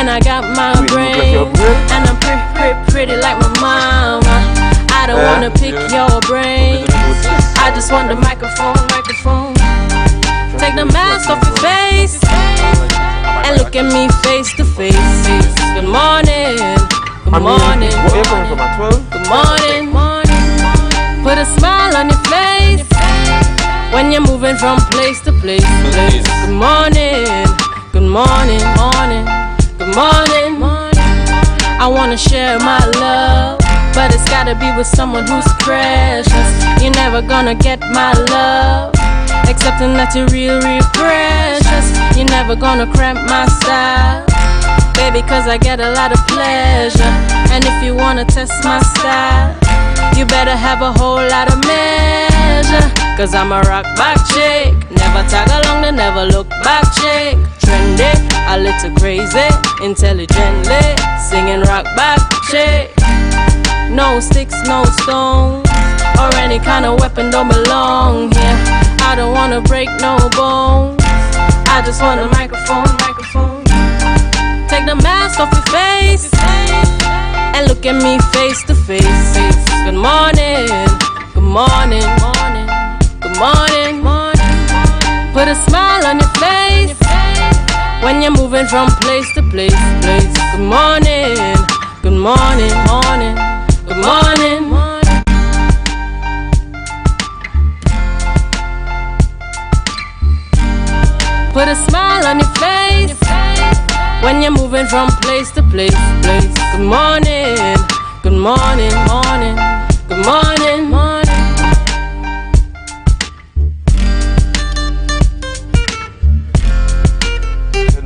And I got my brain, and I'm pretty like my mama. I don't wanna pick your brain, I just want the microphone. Take the mask off your face and look at me face to face. Good morning, good morning, good morning. Put a smile on your face when you're moving from place to place. Good morning, good morning, good morning. I wanna share my love, but it's gotta be with someone who's precious. You're never gonna get my love, accepting that you're real precious. You're never gonna cramp my style, baby, cause I get a lot of pleasure. And if you wanna test my style, you better have a whole lot of measure. Cause I'm a rock back chick, never tag along the never look back chick. Trendy, a little crazy, intelligently singing rock back chick. No sticks, no stones, or any kind of weapon don't belong here. I don't wanna break no bones, I just want a microphone. Take the mask off your face and look at me face to face. Good morning, good morning, good morning. Put a smile on your face when you're moving from place to place. Good morning, good morning, good morning. Put a smile on your face when you're moving from place to place. Good morning, good morning, good morning. Good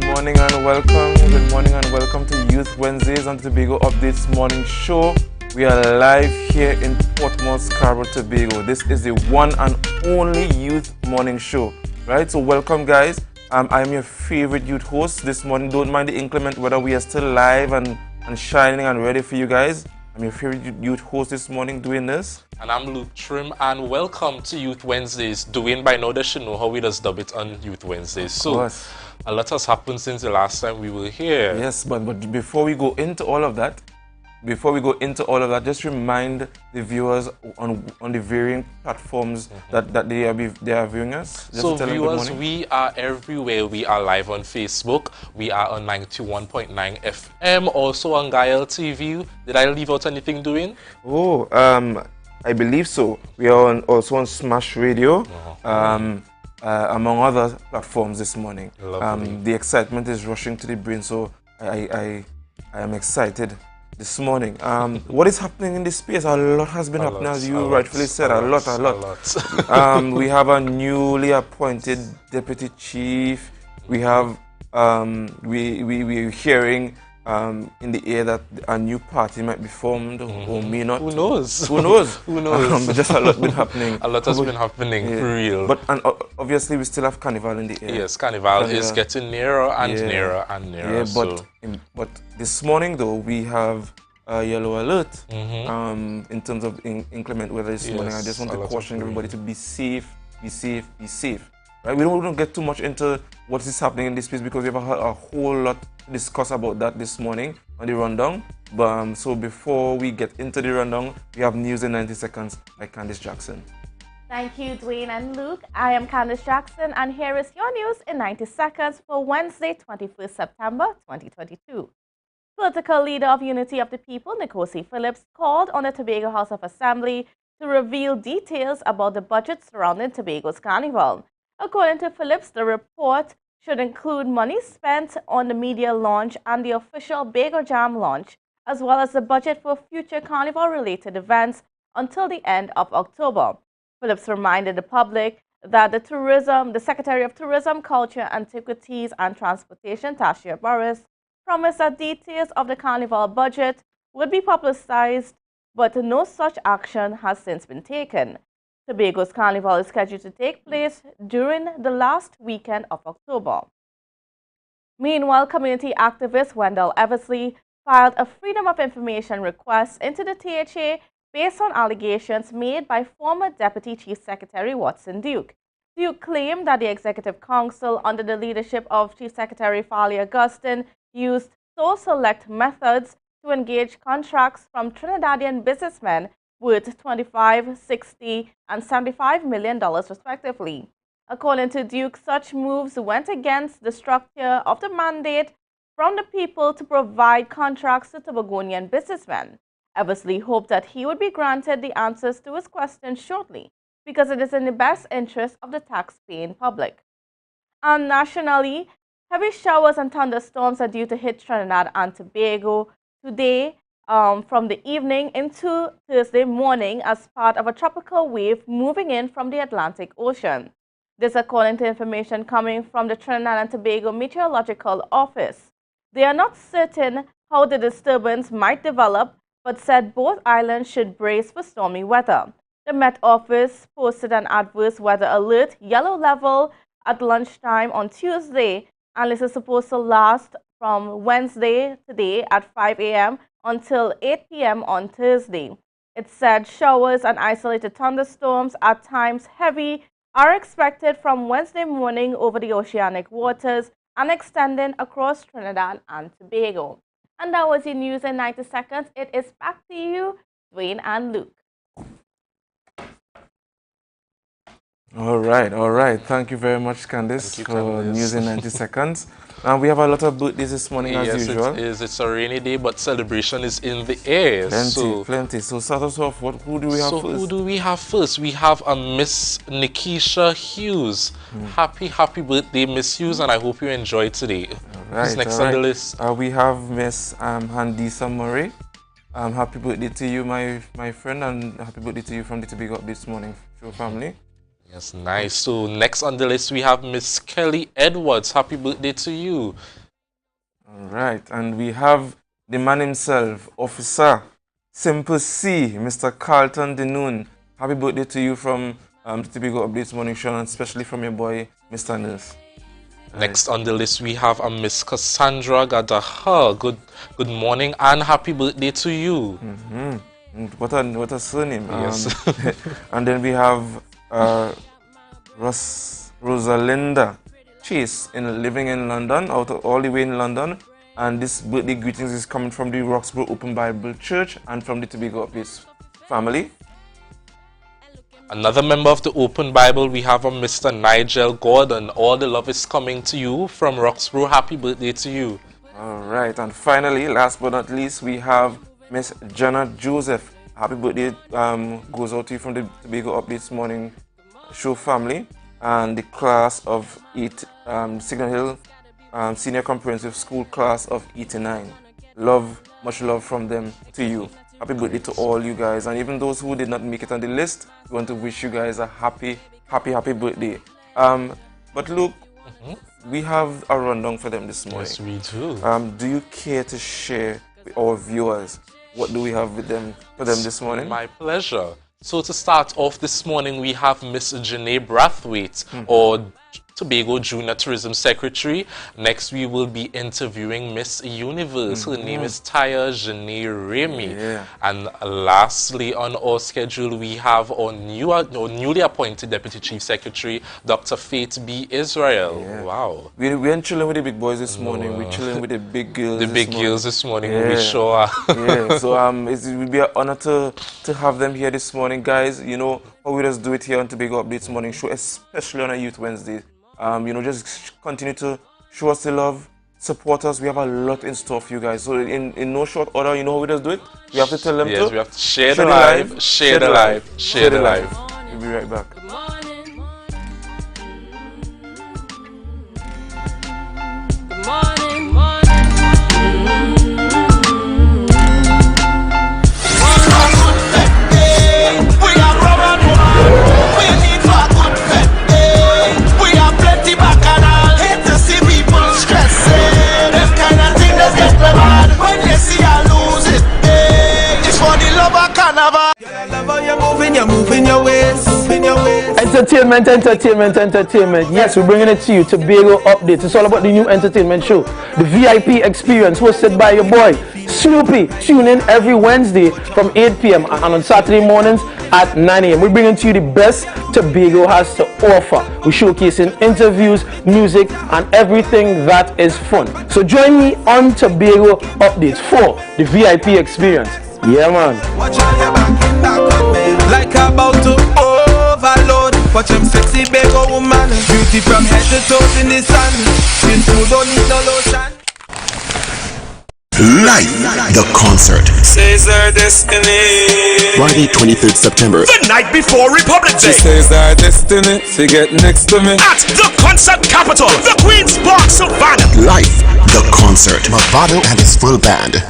morning and welcome. Good morning and welcome to Youth Wednesdays on Tobago Updates Morning Show. We are live here in Portmore, Scarborough, Tobago. This is the one and only youth morning show, right? So welcome, guys. I am your favorite youth host this morning. Don't mind the inclement weather. We are still live and shining and ready for you guys. I'm your favorite youth host this morning doing this. And I'm Luke Trim, and welcome to Youth Wednesdays. Dwayne by now, they should know how we just dub it on Youth Wednesdays. So a lot has happened since the last time we were here. Yes, but before we go into all of that, just remind the viewers on the varying platforms that they are viewing us. Just so viewers, we are everywhere. We are live on Facebook. We are on 91.9 FM. Also on Gael TV. Did I leave out anything, doing? Oh, I believe so. We are also on Smash Radio. Among other platforms this morning. The excitement is rushing to the brain, so I am excited this morning. What is happening in this space? A lot has been happening, as you rightfully said. A lot. We have a newly appointed deputy chief. We have we're hearing in the air that a new party might be formed or may not. Who knows? But just a lot been happening. A lot has been happening, for real. But obviously we still have Carnival in the air. Yes, Carnival is getting nearer and nearer and nearer. Yeah, but this morning though we have a yellow alert in terms of inclement weather this morning. I just want to caution everybody to be safe. Right? We don't get too much into what is happening in this space because we have a whole lot to discuss about that this morning on the rundown. But so before we get into the rundown, we have news in 90 seconds by Candice Jackson. Thank you, Dwayne and Luke. I am Candice Jackson, and here is your news in 90 seconds for Wednesday, 21st September 2022. Political leader of Unity of the People, Nkosi Phillips, called on the Tobago House of Assembly to reveal details about the budget surrounding Tobago's Carnival. According to Phillips, the report should include money spent on the media launch and the official Bago Jam launch, as well as the budget for future Carnival-related events until the end of October. Phillips reminded the public that the Secretary of Tourism, Culture, Antiquities and Transportation, Tasha Burris, promised that details of the Carnival budget would be publicized, but no such action has since been taken. Tobago's Carnival is scheduled to take place during the last weekend of October. Meanwhile, community activist Wendell Eversley filed a Freedom of Information request into the THA based on allegations made by former Deputy Chief Secretary Watson Duke. Duke claimed that the Executive Council, under the leadership of Chief Secretary Farley Augustine, used so select methods to engage contracts from Trinidadian businessmen worth $25, $60, and $75 million respectively. According to Duke, such moves went against the structure of the mandate from the people to provide contracts to Tobagonian businessmen. Eversley hoped that he would be granted the answers to his questions shortly, because it is in the best interest of the tax-paying public. And nationally, heavy showers and thunderstorms are due to hit Trinidad and Tobago today from the evening into Thursday morning as part of a tropical wave moving in from the Atlantic Ocean. This according to information coming from the Trinidad and Tobago Meteorological Office. They are not certain how the disturbance might develop, but said both islands should brace for stormy weather. The Met Office posted an adverse weather alert, yellow level, at lunchtime on Tuesday, and this is supposed to last from Wednesday today at 5 a.m. until 8 p.m. on Thursday. It said showers and isolated thunderstorms, at times heavy, are expected from Wednesday morning over the oceanic waters and extending across Trinidad and Tobago. And that was your news in 90 seconds. It is back to you, Dwayne and Luke. All right. Thank you very much, Candice, for news in 90 seconds. And we have a lot of birthdays this morning, as usual. Yes, it is. It's a rainy day, but celebration is in the air. Plenty. So start us off. Who do we have first? Who do we have first? We have a Miss Nikisha Hughes. Happy birthday, Miss Hughes, and I hope you enjoy today. Who's next on the list? We have Miss Handisa Murray. Happy birthday to you, my friend, and happy birthday to you from the Tobago Up this morning, show family. Yes, nice. So next on the list we have Miss Kelly Edwards. Happy birthday to you. All right, and we have the man himself, Officer Simple C, Mr. Carlton Denoon. Happy birthday to you from the Tobago Up this morning, Sean, and especially from your boy, Mr. Nurse. Next on the list we have a Miss Cassandra Gadaha. Good morning and happy birthday to you. What a surname. Yes. And then we have Rosalinda Chase living in London, all the way in London, and this birthday greetings is coming from the Roxborough Open Bible Church and from the Tobago Updates family. Another member of the Open Bible, we have a Mr. Nigel Gordon. All the love is coming to you from Roxborough. Happy birthday to you. All right, and finally, last but not least, we have Miss Jenna Joseph. Happy birthday goes out to you from the Tobago Updates morning show family and the class of Signal Hill Senior Comprehensive School class of 89. Much love from them to you. Happy birthday to all you guys, and even those who did not make it on the list, we want to wish you guys a happy birthday. But look, we have a rundown for them this morning. Yes, we do. Do you care to share with our viewers what do we have for them this morning? My pleasure. So to start off this morning, we have Miss Janae Brathwaite, or Tobago Junior Tourism Secretary. Next, we will be interviewing Miss Universe. Her name is Taya Janae Remy. Yeah. And lastly, on our schedule, we have our newly appointed Deputy Chief Secretary, Dr. Faith B. Israel. Yeah. Wow. We ain't chilling with the big boys this morning. We're chilling with the big girls. The big girls this morning, we sure are. Yeah. So it will be an honor to have them here this morning, guys. You know how we just do it here on Tobago Updates morning show, especially on a Youth Wednesday. Just continue to show us the love, support us. We have a lot in store for you guys. So in no short order, you know how we just do it? We have to tell them we have to share the live, share the live, share the live. We'll be right back. Entertainment. Yes, we're bringing it to you. Tobago Updates. It's all about the new entertainment show, the VIP Experience, hosted by your boy Snoopy. Tune in every Wednesday from 8 p.m. and on Saturday mornings at 9 a.m. We're bringing to you the best Tobago has to offer. We're showcasing interviews, music, and everything that is fun. So join me on Tobago Updates for the VIP Experience. Yeah, man. Watch how you back on me. Like about to overload. Watch them sexy Tobago woman. Beauty from head to toes in the sun. Skin food don't need no lotion. Live, the concert. Says our destiny. Friday, 23rd September. The night before Republic Day. She says our destiny. She get next to me. At the concert capital, the Queen's Park, Savannah. Live, the concert. Mavado and his full band.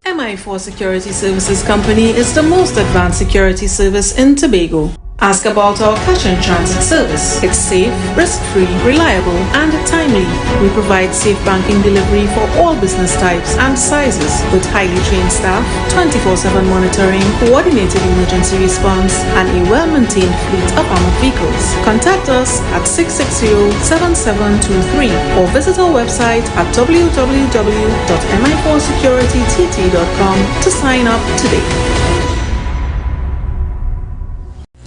MI4 Security Services Company is the most advanced security service in Tobago. Ask about our cash and transit service. It's safe, risk-free, reliable, and timely. We provide safe banking delivery for all business types and sizes with highly trained staff, 24/7 monitoring, coordinated emergency response, and a well-maintained fleet of armored vehicles. Contact us at 660-7723 or visit our website at www.mi4securitytt.com to sign up today.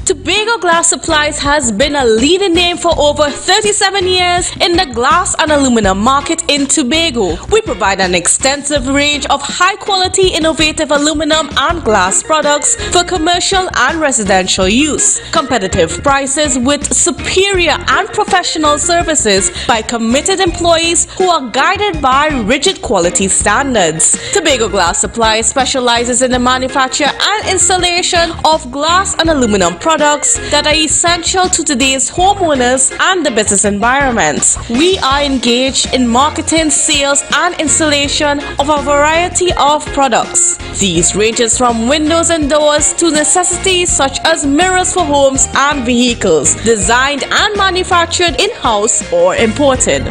Tobago Glass Supplies has been a leading name for over 37 years in the glass and aluminum market in Tobago. We provide an extensive range of high-quality, innovative aluminum and glass products for commercial and residential use. Competitive prices with superior and professional services by committed employees who are guided by rigid quality standards. Tobago Glass Supplies specializes in the manufacture and installation of glass and aluminum products that are essential to today's homeowners and the business environment. We are engaged in marketing, sales, and installation of a variety of products. These ranges from windows and doors to necessities such as mirrors for homes and vehicles, designed and manufactured in-house or imported.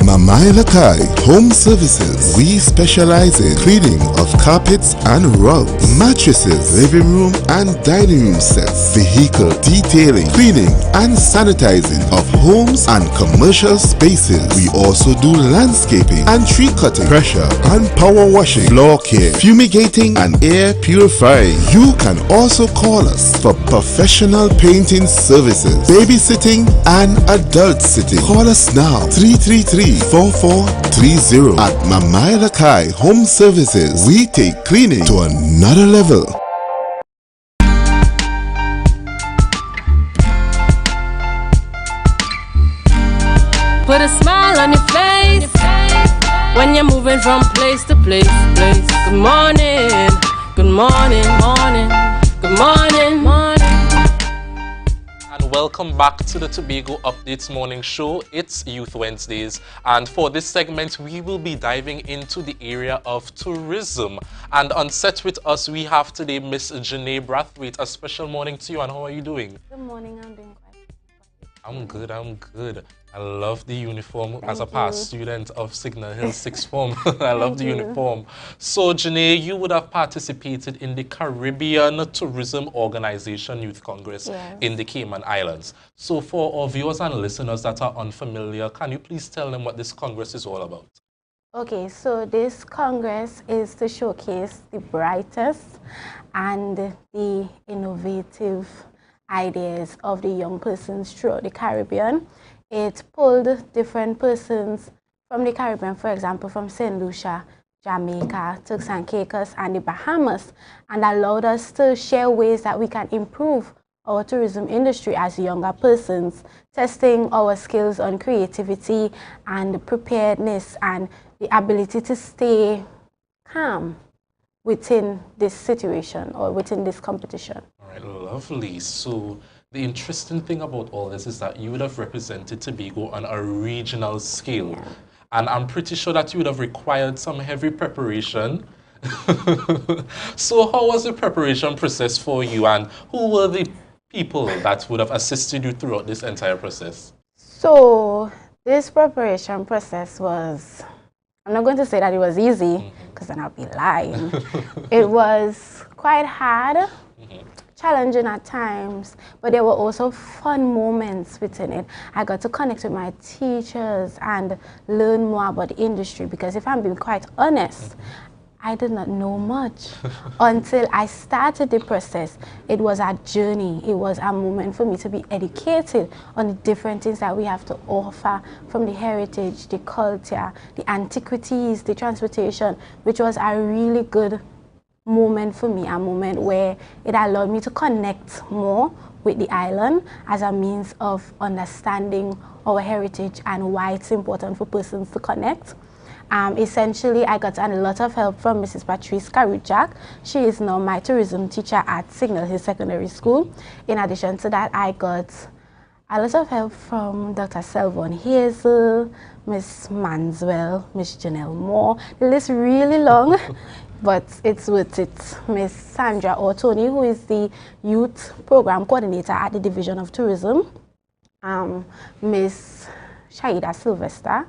Mamailakai Home Services. We specialize in cleaning of carpets and rugs, mattresses, living room and dining room sets, vehicle detailing, cleaning and sanitizing of homes and commercial spaces. We also do landscaping and tree cutting, pressure and power washing, floor care, fumigating and air purifying. You can also call us for professional painting services, babysitting and adult sitting. Call us now 333-4430 at Mamailakai Home Services. We take cleaning to another level. Put a smile on your face when you're moving from place to place. Good morning, good morning, morning, good morning, morning. And welcome back to the Tobago Updates Morning Show. It's Youth Wednesdays, and for this segment we will be diving into the area of tourism. And on set with us we have today Miss Jenna Brathwaite. A special morning to you, and how are you doing? Good morning, I'm doing quite. I'm good. I love the uniform as a past student of Signal Hill Sixth Form. I love the uniform. So, Jenna, you would have participated in the Caribbean Tourism Organization Youth Congress in the Cayman Islands. So, for our viewers and listeners that are unfamiliar, can you please tell them what this Congress is all about? Okay, so this Congress is to showcase the brightest and the innovative ideas of the young persons throughout the Caribbean. It pulled different persons from the Caribbean, for example, from St. Lucia, Jamaica, Turks and Caicos, and the Bahamas, and allowed us to share ways that we can improve our tourism industry as younger persons, testing our skills on creativity and preparedness and the ability to stay calm within this situation or within this competition. All right, lovely. So the interesting thing about all this is that you would have represented Tobago on a regional scale. Yeah. And I'm pretty sure that you would have required some heavy preparation. So how was the preparation process for you, and who were the people that would have assisted you throughout this entire process? So This preparation process was, I'm not going to say that it was easy, because then I'll be lying. It was quite hard, challenging at times, but there were also fun moments within it. I got to connect with my teachers and learn more about the industry, because if I'm being quite honest, I did not know much until I started the process. It was a journey. It was a moment for me to be educated on the different things that we have to offer, from the heritage, the culture, the antiquities, the transportation, which was a really good moment for me, a moment where it allowed me to connect more with the island as a means of understanding our heritage and why it's important for persons to connect. Essentially, I got a lot of help from Mrs. Patrice Karujak. She is now my tourism teacher at Signal Hill Secondary School. In addition to that, I got a lot of help from Dr. Selvon Hazel, Miss Manswell, Miss Janelle Moore. The list is really long, but it's worth it. Miss Sandra Ortoni, who is the youth program coordinator at the Division of Tourism. Miss Shaida Sylvester,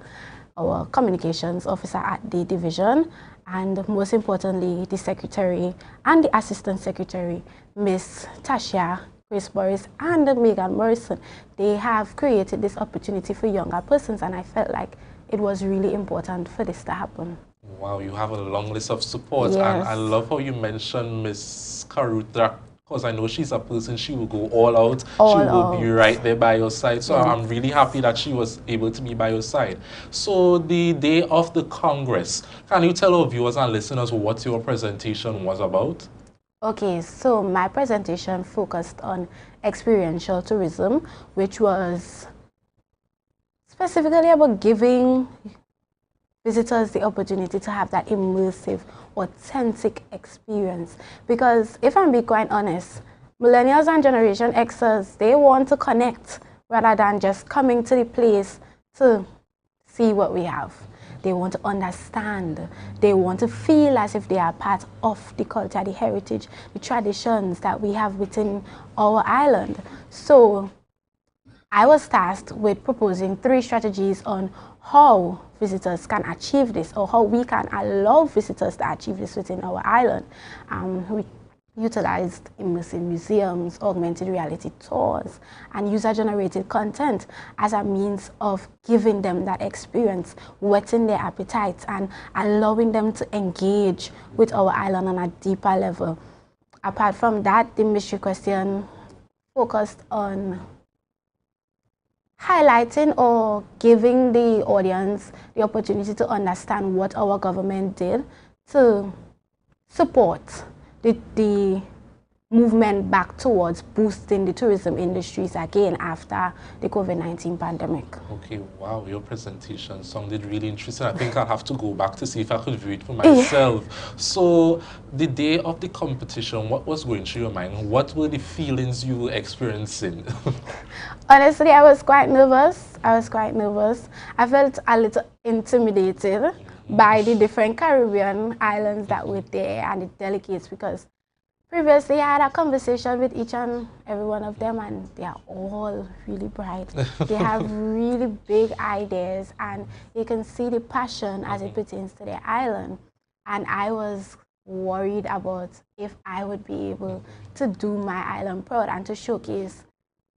our communications officer at the division, and most importantly, the secretary and the assistant secretary, Miss Tasha Chris Boris and Megan Morrison. They have created this opportunity for younger persons, and I felt like it was really important for this to happen. Wow, you have a long list of support. Yes. And I love how you mentioned Miss Karutra, because I know she's a person, she will go all out. She will be right there by your side. So I'm really happy that she was able to be by your side. So the day of the Congress, can you tell our viewers and listeners what your presentation was about? Okay, so my presentation focused on experiential tourism, which was specifically about giving visitors the opportunity to have that immersive, authentic experience. Because if I'm being quite honest, millennials and Generation Xers, they want to connect rather than just coming to the place to see what we have. They want to understand. They want to feel as if they are part of the culture, the heritage, the traditions that we have within our island. So I was tasked with proposing 3 strategies on how visitors can achieve this, or how we can allow visitors to achieve this within our island. We utilized immersive museums, augmented reality tours, and user-generated content as a means of giving them that experience, whetting their appetites, and allowing them to engage with our island on a deeper level. Apart from that, the mystery question focused on highlighting or giving the audience the opportunity to understand what our government did to support the movement back towards boosting the tourism industries again after the COVID-19 pandemic. Okay, wow, your presentation sounded really interesting. I think I'll have to go back to see if I could view it for myself. So, the day of the competition, what was going through your mind? What were the feelings you were experiencing? Honestly, I was quite nervous. I felt a little intimidated by the different Caribbean islands that were there and the delegates, because previously I had a conversation with each and every one of them, and they are all really bright. They have really big ideas, and you can see the passion as it pertains to their island. And I was worried about if I would be able to do my island proud and to showcase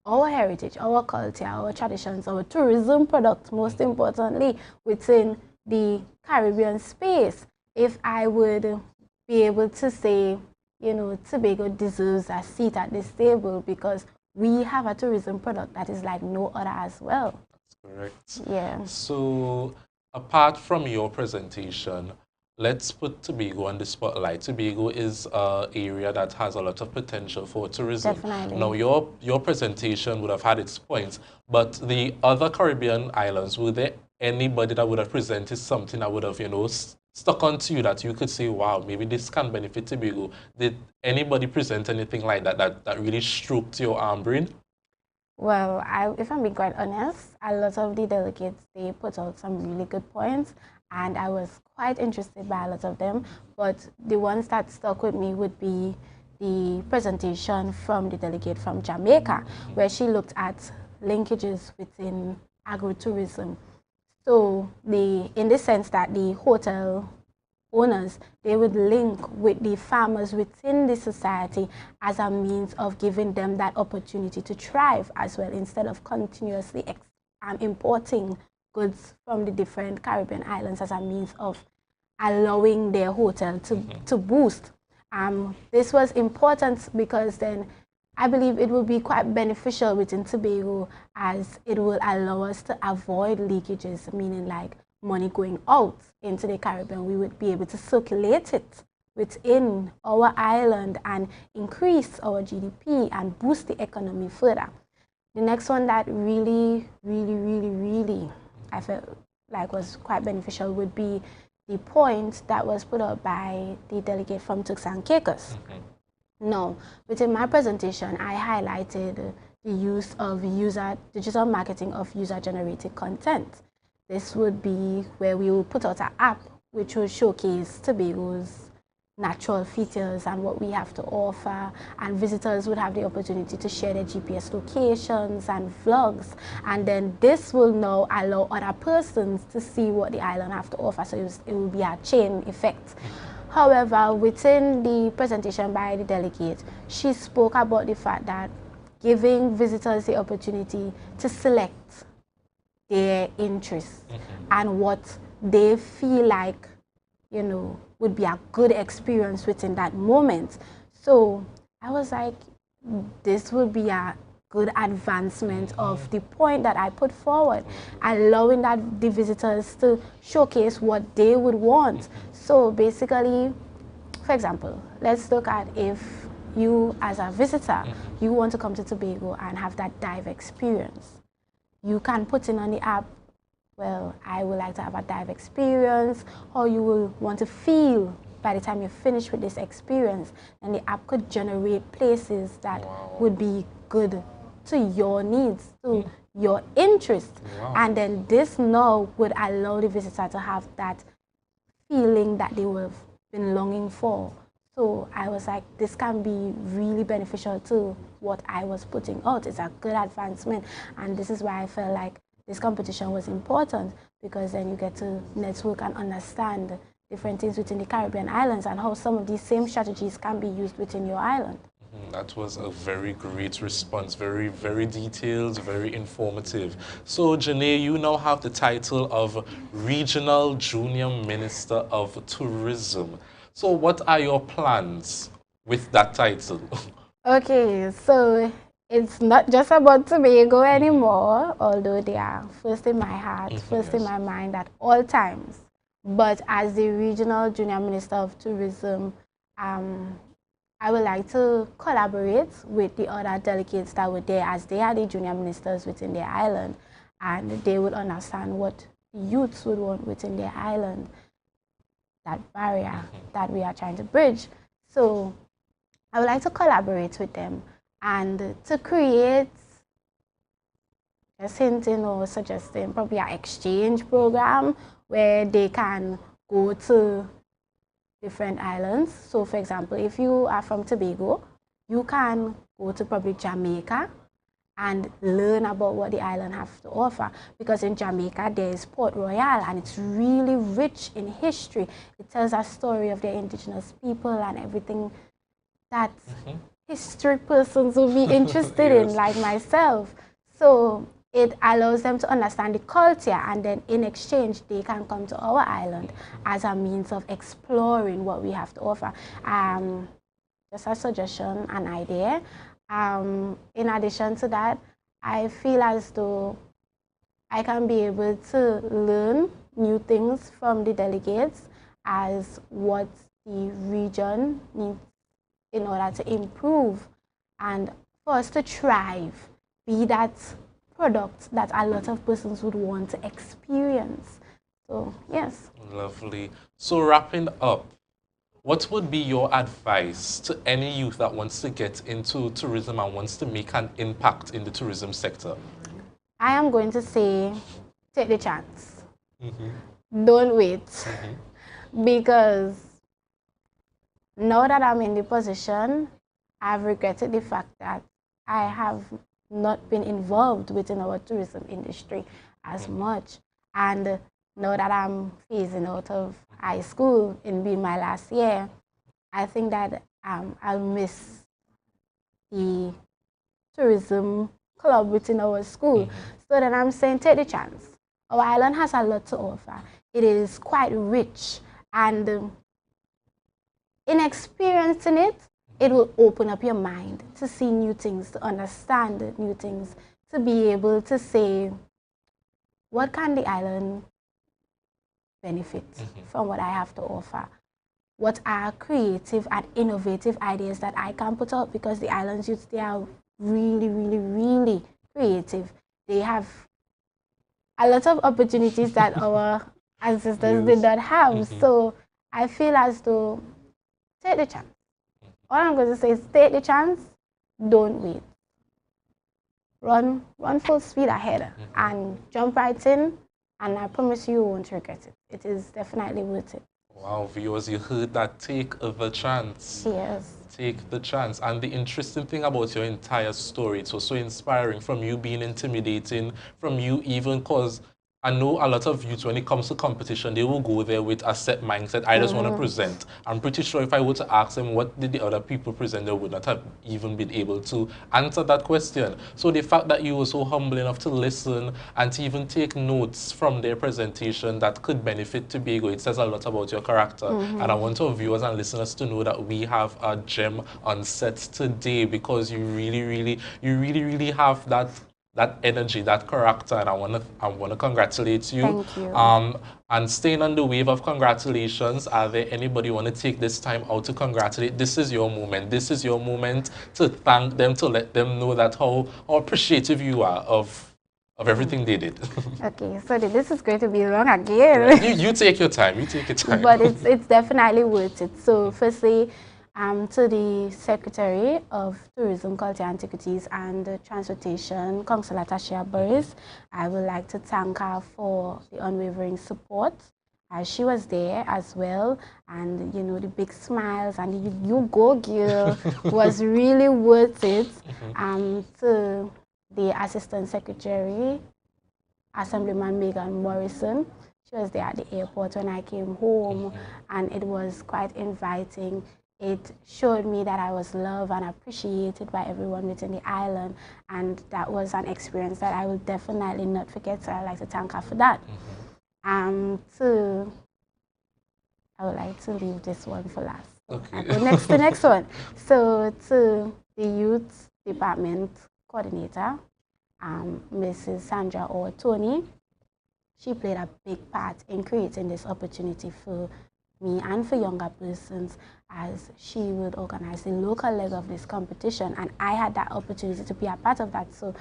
our heritage, our culture, our traditions, our tourism products, most importantly, within the Caribbean space. If I would be able to say, you know, Tobago deserves a seat at this table because we have a tourism product that is like no other as well. That's correct. Yeah. So, apart from your presentation, let's put Tobago on the spotlight. Tobago is an area that has a lot of potential for tourism. Definitely. Now, your presentation would have had its points, but the other Caribbean islands, were there anybody that would have presented something that would have, you know, stuck onto you that you could say, wow, maybe this can benefit Tobago? Did anybody present anything like that that really stroked your brain? Well, if I'm being quite honest, a lot of the delegates, they put out some really good points, and I was quite interested by a lot of them. But the ones that stuck with me would be the presentation from the delegate from Jamaica, where she looked at linkages within agro-tourism So in the sense that the hotel owners, they would link with the farmers within the society as a means of giving them that opportunity to thrive as well, instead of continuously importing goods from the different Caribbean islands as a means of allowing their hotel to boost. This was important because then I believe it will be quite beneficial within Tobago, as it will allow us to avoid leakages, meaning like money going out into the Caribbean. We would be able to circulate it within our island and increase our GDP and boost the economy further. The next one that really I felt like was quite beneficial would be the point that was put up by the delegate from Turks and Caicos. Now, within my presentation, I highlighted the use of digital marketing of user-generated content. This would be where we will put out an app which will showcase Tobago's natural features and what we have to offer, and visitors would have the opportunity to share their GPS locations and vlogs, and then this will now allow other persons to see what the island have to offer, so it will be a chain effect. However, within the presentation by the delegate, she spoke about the fact that giving visitors the opportunity to select their interests and what they feel like, you know, would be a good experience within that moment. So I was like, this would be a good advancement of the point that I put forward, allowing that the visitors to showcase what they would want. So basically, for example, let's look at if you as a visitor, you want to come to Tobago and have that dive experience. You can put in on the app, well, I would like to have a dive experience, or you will want to feel by the time you're finished with this experience, and the app could generate places that would be good to your needs, to your interest. And then this now would allow the visitor to have that feeling that they would have been longing for. So I was like, this can be really beneficial to what I was putting out. It's a good advancement, and this is why I felt like this competition was important, because then you get to network and understand different things within the Caribbean islands and how some of these same strategies can be used within your island. That was a very great response, very, very detailed, very informative. So, Janae, you now have the title of Regional Junior Minister of Tourism. So, what are your plans with that title? Okay, so it's not just about Tobago anymore, although they are first in my heart, first in my mind at all times. But as the Regional Junior Minister of Tourism, I would like to collaborate with the other delegates that were there, as they are the junior ministers within their island, and they would understand what youths would want within their island, that barrier that we are trying to bridge. So I would like to collaborate with them and to create, just hinting or suggesting, probably an exchange program where they can go to different islands. So for example, if you are from Tobago, you can go to probably Jamaica and learn about what the island has to offer, because in Jamaica there is Port Royal and it's really rich in history. It tells a story of their indigenous people and everything that history persons will be interested in, like myself. So it allows them to understand the culture, and then in exchange they can come to our island as a means of exploring what we have to offer. Just a suggestion, an idea. In addition to that, I feel as though I can be able to learn new things from the delegates as what the region needs in order to improve and for us to thrive, be that product that a lot of persons would want to experience. So, yes. Lovely. So, wrapping up, what would be your advice to any youth that wants to get into tourism and wants to make an impact in the tourism sector? I am going to say, take the chance. Don't wait. Because now that I'm in the position, I've regretted the fact that I have not been involved within our tourism industry as much. And now that I'm phasing out of high school and being my last year, I think that I'll miss the tourism club within our school. So then I'm saying, take the chance. Our island has a lot to offer. It is quite rich, and in experiencing it, it will open up your mind to see new things, to understand new things, to be able to say, what can the island benefit from what I have to offer? What are creative and innovative ideas that I can put out? Because the islands youth, they are really, really, really creative. They have a lot of opportunities that our ancestors did not have. So I feel as though, take the chance. All I'm going to say is take the chance, don't wait. Run full speed ahead and jump right in, and I promise you won't regret it. It is definitely worth it. Wow, viewers, you heard that. Take the chance. Yes. Take the chance. And the interesting thing about your entire story, it was so inspiring, from you being intimidating, from you even, because I know a lot of youth, when it comes to competition, they will go there with a set mindset. I just want to present. I'm pretty sure if I were to ask them what did the other people present, they would not have even been able to answer that question. So the fact that you were so humble enough to listen and to even take notes from their presentation that could benefit Tobago, it says a lot about your character. And I want our viewers and listeners to know that we have a gem on set today, because you really have that energy, that character, and I want to congratulate you. Thank you. And staying on the wave of congratulations, are there anybody want to take this time out to congratulate? This is your moment. This is your moment to thank them, to let them know that how appreciative you are of everything they did. Okay, so this is going to be long again. Yeah, you take your time. You take your time. But it's definitely worth it. So firstly, to the Secretary of Tourism, Culture, Antiquities and Transportation, Councillor Tashia Burris, I would like to thank her for the unwavering support. She was there as well, and you know, the big smiles and the you go girl was really worth it. To the Assistant Secretary, Assemblyman Megan Morrison, she was there at the airport when I came home, and it was quite inviting. It showed me that I was loved and appreciated by everyone within the island, and that was an experience that I will definitely not forget, so I'd like to thank her for that. I would like to leave this one for last. Okay. I go next to the next one. So to the Youth Department Coordinator, Mrs. Sandra or Tony, she played a big part in creating this opportunity for me and for younger persons, as she would organize the local leg of this competition, and I had that opportunity to be a part of that. So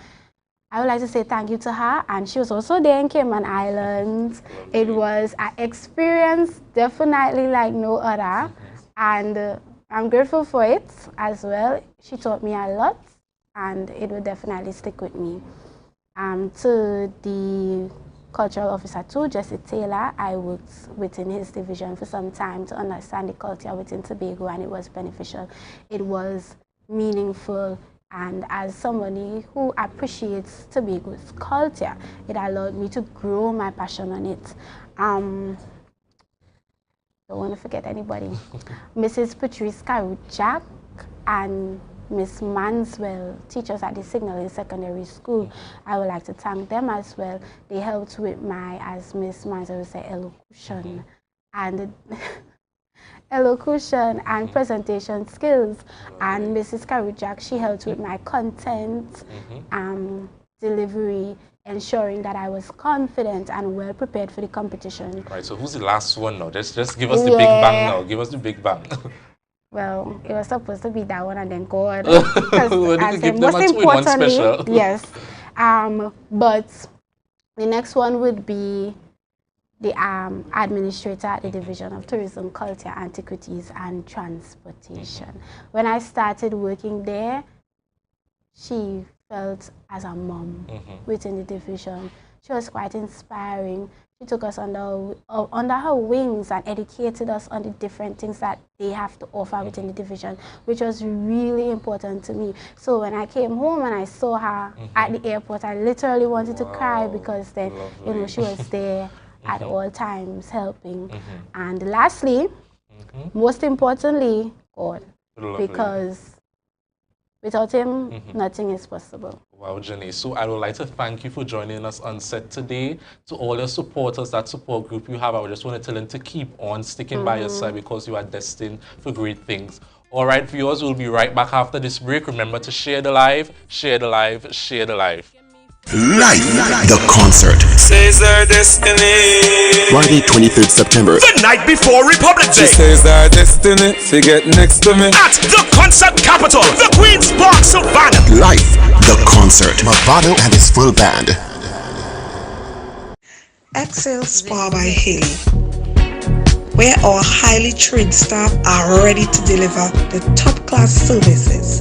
I would like to say thank you to her, and she was also there in Cayman Islands. It was an experience definitely like no other, and I'm grateful for it as well. She taught me a lot, and it will definitely stick with me. To the Cultural Officer too, Jesse Taylor, I worked within his division for some time to understand the culture within Tobago, and it was beneficial. It was meaningful, and as somebody who appreciates Tobago's culture, it allowed me to grow my passion on it. Don't want to forget anybody. Mrs. Patrice Karujak and Miss Manswell, teachers at the Signal Secondary School, I would like to thank them as well. They helped with my, as Miss Manswell would say, elocution and presentation skills. And Mrs. Karujak, she helped with my content, delivery, ensuring that I was confident and well prepared for the competition. Right, so who's the last one now? Just give us the big bang now. Give us the big bang. Well, it was supposed to be that one and then God. Give them a twin, one special. Yes. But the next one would be the administrator at the Division of Tourism, Culture, Antiquities and Transportation. When I started working there, she felt as a mom within the division. She was quite inspiring. She took us under her wings and educated us on the different things that they have to offer within the division, which was really important to me. So when I came home and I saw her at the airport, I literally wanted to cry, because then you know, she was there at all times helping. And lastly, most importantly, God, because without him, nothing is possible. Wow, Jenny. So I would like to thank you for joining us on set today. To all your supporters, that support group you have, I just want to tell them to keep on sticking by your side, because you are destined for great things. All right, viewers, we'll be right back after this break. Remember to share the live, share the live, share the live. Live, the concert. Says our destiny. Friday, 23rd September. The night before Republic Day. She says our destiny. She get next to me. At the concert capital, the Queen's Park Savannah. Live, the concert. Bravado and his full band. Excel Spa by Haley, where our highly trained staff are ready to deliver the top-class services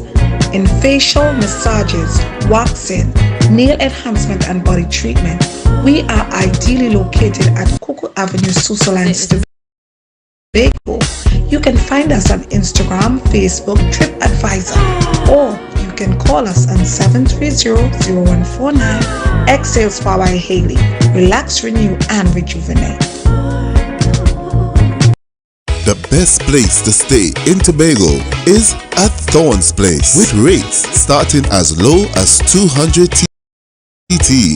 in facial massages, waxing, nail enhancement and body treatment. We are ideally located at Coco Avenue, Switzerland, Tobago. You can find us on Instagram, Facebook, TripAdvisor, or you can call us on 730-0149. Excel Spa by Haley. Relax, renew, and rejuvenate. The best place to stay in Tobago is at Thorn's Place, with rates starting as low as 200 TT.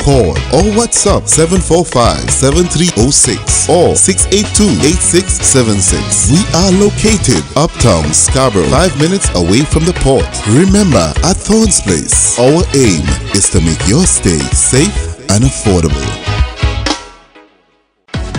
Call or WhatsApp 745-7306 or 682-8676. We are located uptown Scarborough, 5 minutes away from the port. Remember, at Thorn's Place, our aim is to make your stay safe and affordable.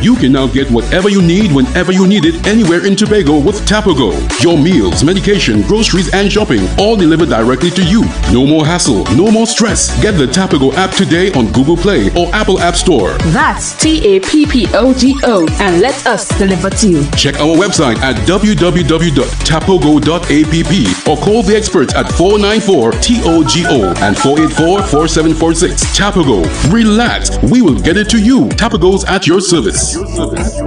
You can now get whatever you need whenever you need it anywhere in Tobago with Tobago. Your meals, medication, groceries, and shopping all delivered directly to you. No more hassle, no more stress. Get the Tobago app today on Google Play or Apple App Store. That's TAPPOGO, and let us deliver to you. Check our website at www.tapogo.app or call the experts at 494-TOGO and 484-4746. Tobago. Relax, we will get it to you. Tobago's at your service.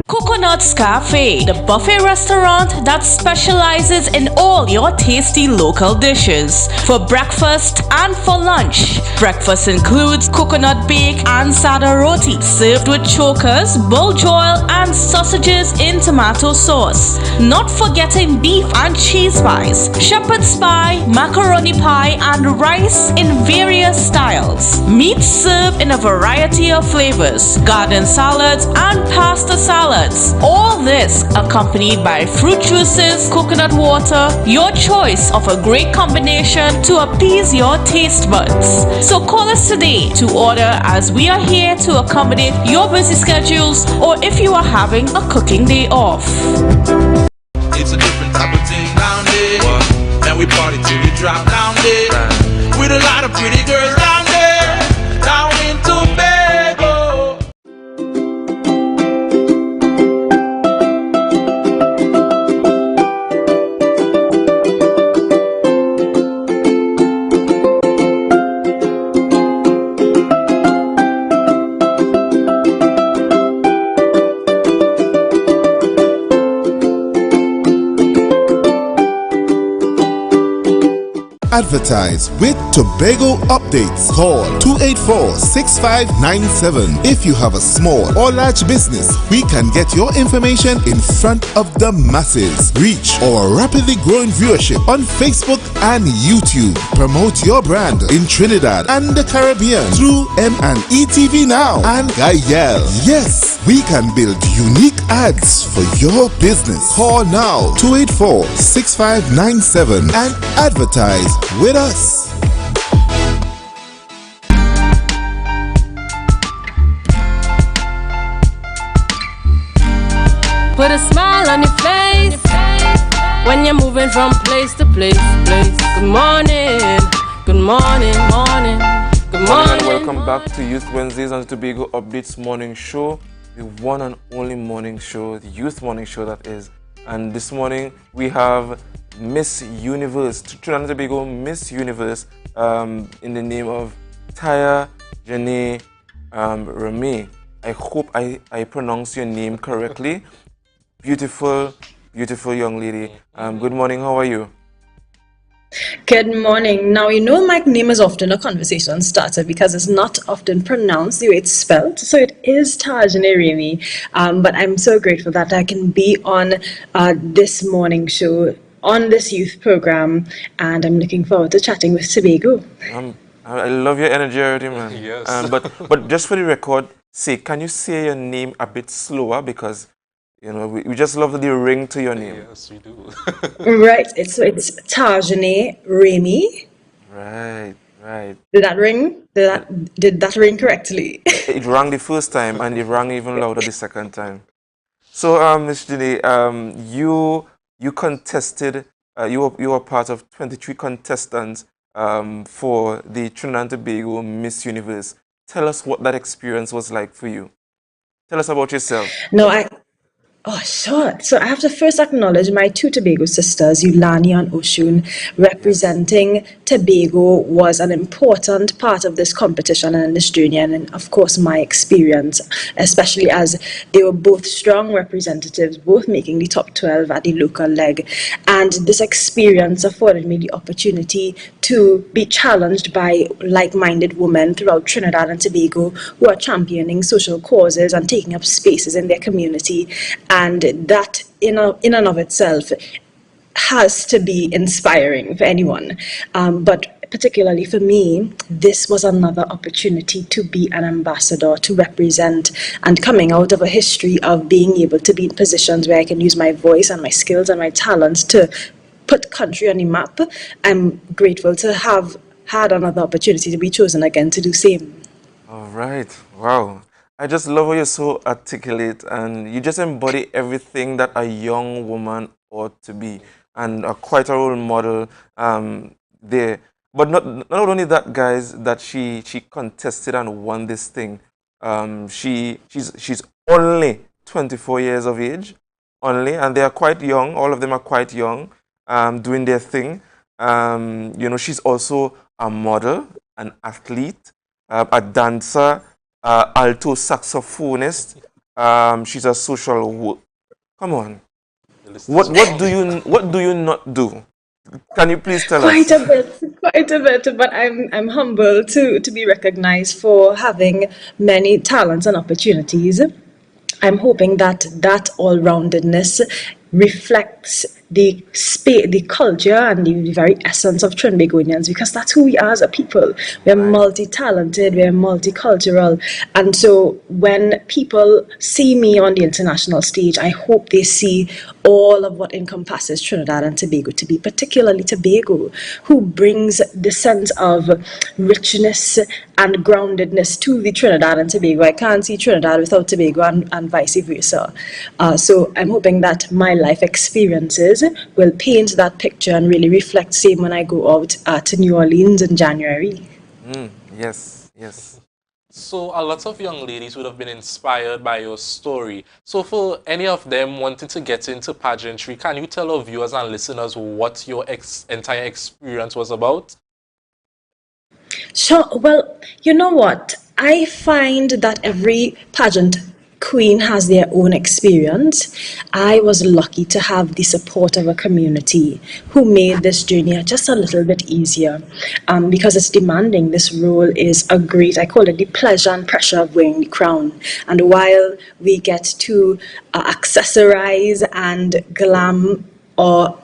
Coconut's Cafe, the buffet restaurant that specializes in all your tasty local dishes. For breakfast and for lunch. Breakfast includes coconut bake and sada roti, served with chokers, bull joil, and sausages in tomato sauce. Not forgetting beef and cheese pies, shepherd's pie, macaroni pie, and rice in various styles. Meat served in a variety of flavors, garden salads, and pasta salads. All this accompanied by fruit juices, coconut water, your choice of a great combination to appease your taste buds. So call us today to order, as we are here to accommodate your busy schedules, or if you are having a cooking day off. It's a different type of thing down there. And we party till we drop down there. With a lot of pretty girls down there. Down in Tobago. Advertise with Tobago Updates. Call 284-6597. If you have a small or large business, we can get your information in front of the masses. Reach our rapidly growing viewership on Facebook and YouTube. Promote your brand in Trinidad and the Caribbean through M&E TV Now and Gayel. Yes, we can build unique ads for your business. Call now 284-6597 and advertise with us. Put a smile on your face when you're moving from place to place. Good morning, good morning, morning, good morning. And welcome back to Youth Wednesdays on the Tobago Updates Morning Show, the one and only morning show, the youth morning show that is. And this morning we have Miss Universe, Trinidad and Tobago Miss Universe, in the name of Taya Jenna Remy. I hope I pronounce your name correctly. Beautiful, beautiful young lady. Good morning, how are you? Good morning. Now, you know, my name is often a conversation starter because it's not often pronounced the way it's spelled. So it is Tajane Remy. But I'm so grateful that I can be on this morning show, on this youth program, and I'm looking forward to chatting with Tobago. I love your energy already, man. Yes. But just for the record, can you say your name a bit slower? Because, you know, we just love the ring to your name. Yes, we do. Right. It's Tajane Remy. Right. Did that ring? Did that ring correctly? It rang the first time, and it rang even louder the second time. So, Ms. Jenny, you contested. You were part of 23 contestants for the Trinidad and Tobago Miss Universe. Tell us what that experience was like for you. Tell us about yourself. Oh, sure. So I have to first acknowledge my two Tobago sisters, Yulani and Oshun, representing Tobago was an important part of this competition and this journey, and of course my experience, especially as they were both strong representatives, both making the top 12 at the local leg. And this experience afforded me the opportunity to be challenged by like-minded women throughout Trinidad and Tobago who are championing social causes and taking up spaces in their community. And that in and of itself has to be inspiring for anyone. But particularly for me, this was another opportunity to be an ambassador, to represent, and coming out of a history of being able to be in positions where I can use my voice and my skills and my talents to put country on the map. I'm grateful to have had another opportunity to be chosen again to do same. All right. Wow. I just love how you're so articulate and you just embody everything that a young woman ought to be and are quite a role model there. But not only that, guys, that she contested and won this thing. She's only 24 years of age, only, and they are quite young. All of them are quite young, doing their thing. You know, she's also a model, an athlete, a dancer, alto saxophonist. She's a social. Come on, what do you not do? Can you please tell us? Quite a bit. But I'm humbled to be recognized for having many talents and opportunities. I'm hoping that all-roundedness reflects the culture and the very essence of Trinbagonians, because that's who we are as a people. We're multi-talented, we're multicultural, and so when people see me on the international stage, I hope they see all of what encompasses Trinidad and Tobago to be, particularly Tobago, who brings the sense of richness and groundedness to the Trinidad and Tobago. I can't see Trinidad without Tobago and vice versa. So I'm hoping that my life experiences will paint that picture and really reflect same when I go out to New Orleans in January. Yes. So a lot of young ladies would have been inspired by your story. So for any of them wanting to get into pageantry, can you tell our viewers and listeners what your entire experience was about? Sure. Well, you know what? I find that every pageant queen has their own experience. I was lucky to have the support of a community who made this journey just a little bit easier, because it's demanding. This role is a great, I call it the pleasure and pressure of wearing the crown. And while we get to accessorize and glam or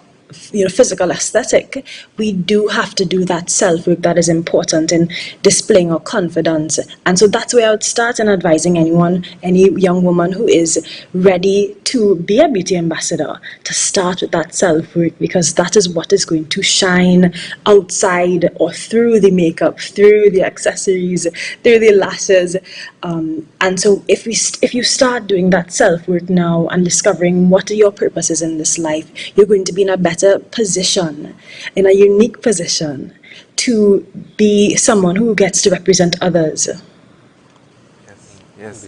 physical aesthetic, we do have to do that self-work that is important in displaying our confidence. And so that's where I would start in advising any young woman who is ready to be a beauty ambassador, to start with that self-work, because that is what is going to shine outside or through the makeup, through the accessories, through the lashes. And so if you start doing that self-work now and discovering what are your purposes in this life, you're going to be in a better position, in a unique position, to be someone who gets to represent others. Yes.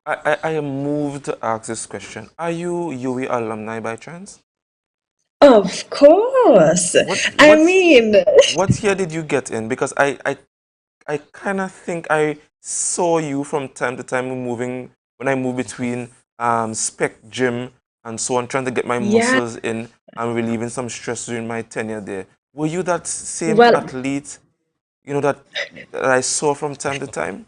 I am moved to ask this question. Are you UWI alumni by chance? Of course. What year did you get in? Because I I kind of think I saw you from time to time moving when I move between spec gym and so on, trying to get my Yeah. muscles in and relieving some stress during my tenure there. Were you that same Well, athlete, that I saw from time to time?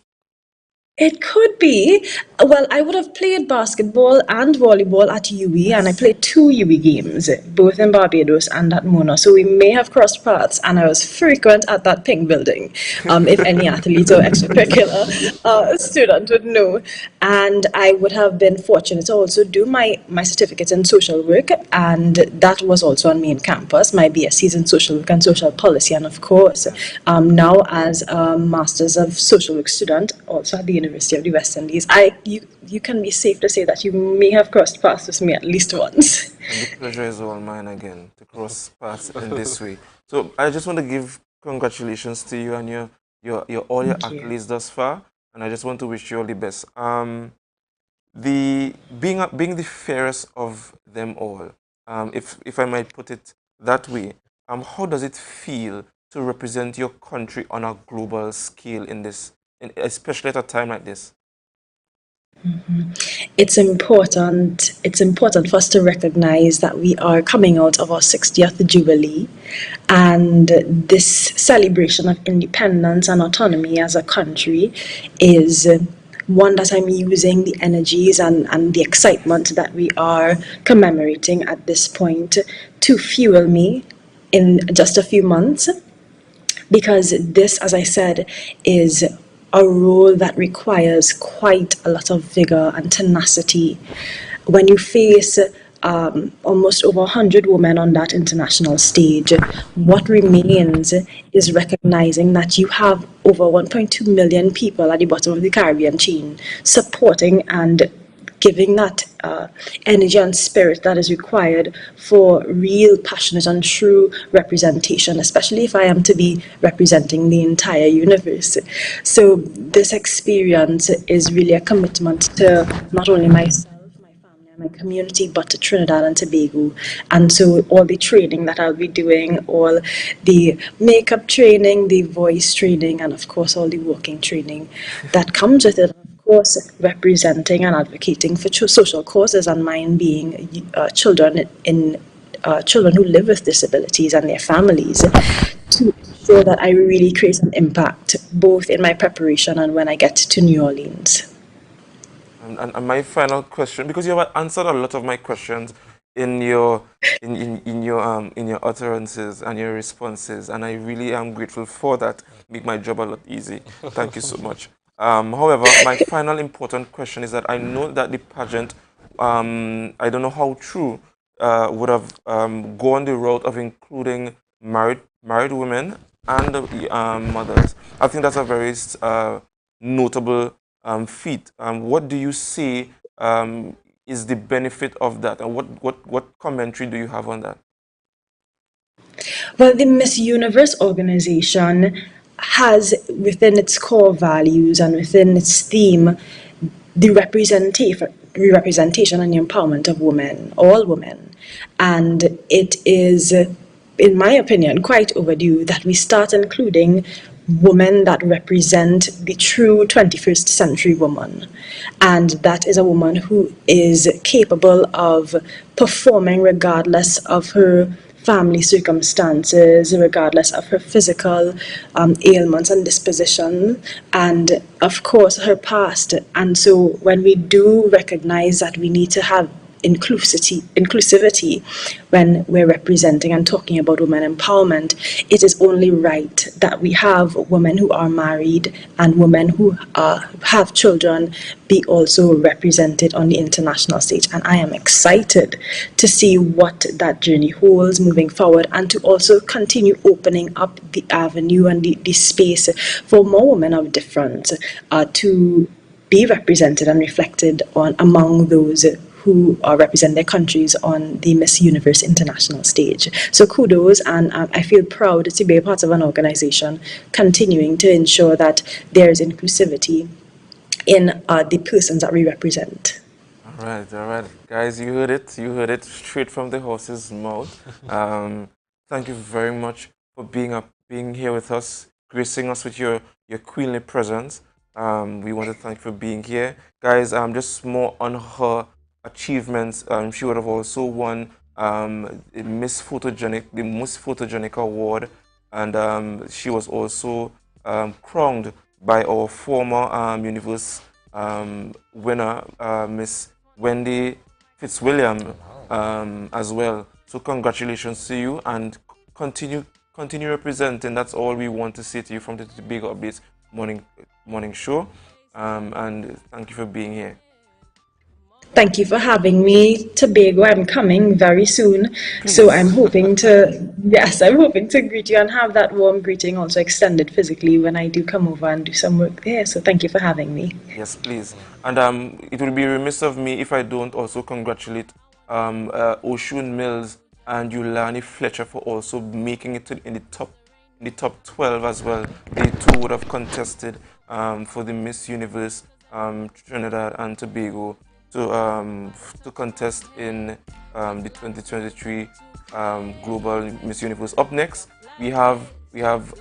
it could be. Well, I would have played basketball and volleyball at UE, and I played two UE games, both in Barbados and at Mona. So we may have crossed paths, and I was frequent at that pink building, if any athlete or extracurricular student would know. And I would have been fortunate to also do my certificate in social work, and that was also on main campus, my BScs in social work and social policy. And of course, now as a Masters of Social Work student, also at the University of the West Indies, you can be safe to say that you may have crossed paths with me at least once. And the pleasure is all mine again to cross paths in this way. So I just want to give congratulations to you and your all your Thank you. accolades thus far, and I just want to wish you all the best. The being the fairest of them all, if I might put it that way, how does it feel to represent your country on a global scale especially at a time like this? It's important. It's important for us to recognize that we are coming out of our 60th Jubilee, and this celebration of independence and autonomy as a country is one that I'm using the energies and the excitement that we are commemorating at this point to fuel me in just a few months, because this, as I said, is a role that requires quite a lot of vigor and tenacity. When you face almost over 100 women on that international stage, what remains is recognizing that you have over 1.2 million people at the bottom of the Caribbean chain supporting and giving that energy and spirit that is required for real, passionate, and true representation, especially if I am to be representing the entire universe. So, this experience is really a commitment to not only myself, my community, but to Trinidad and Tobago. And so all the training that I'll be doing, all the makeup training, the voice training, and of course all the walking training that comes with it, of course representing and advocating for social causes, and mine being children who live with disabilities and their families, to ensure that I really create an impact both in my preparation and when I get to New Orleans. And my final question, because you have answered a lot of my questions in your utterances and your responses, and I really am grateful for that. Make my job a lot easy. Thank you so much. However, my final important question is that I know that the pageant, I don't know how true, would have gone the route of including married women and mothers. I think that's a very notable feat. What do you say is the benefit of that, and what commentary do you have on that? Well, the Miss Universe organization has within its core values and within its theme the representation and the empowerment of women, all women. And it is, in my opinion, quite overdue that we start including women that represent the true 21st century woman. And that is a woman who is capable of performing regardless of her family circumstances, regardless of her physical ailments and disposition, and of course her past. And so when we do recognize that we need to have inclusivity when we're representing and talking about women empowerment, it is only right that we have women who are married and women who have children be also represented on the international stage. And I am excited to see what that journey holds moving forward, and to also continue opening up the avenue and the space for more women of difference to be represented and reflected on among those who represent their countries on the Miss Universe International stage. So kudos, and I feel proud to be a part of an organization continuing to ensure that there is inclusivity in the persons that we represent. All right, guys, you heard it straight from the horse's mouth. Thank you very much for being here with us gracing us with your queenly presence. We want to thank you for being here. Guys, just more on her achievements. She would have also won the Most Photogenic Award, and she was also crowned by our former Universe winner, Miss Wendy Fitzwilliam, as well. So congratulations to you, and continue representing. That's all we want to say to you from the Tobago Updates morning show, and thank you for being here. Thank you for having me. Tobago, I'm coming very soon. Please. So I'm hoping to greet you and have that warm greeting also extended physically when I do come over and do some work there. So thank you for having me. Yes, please. And it would be remiss of me if I don't also congratulate Oshun Mills and Yulani Fletcher for also making it in the top 12 as well. They too would have contested for the Miss Universe Trinidad and Tobago to contest in the 2023 Global Miss Universe. Up next, we have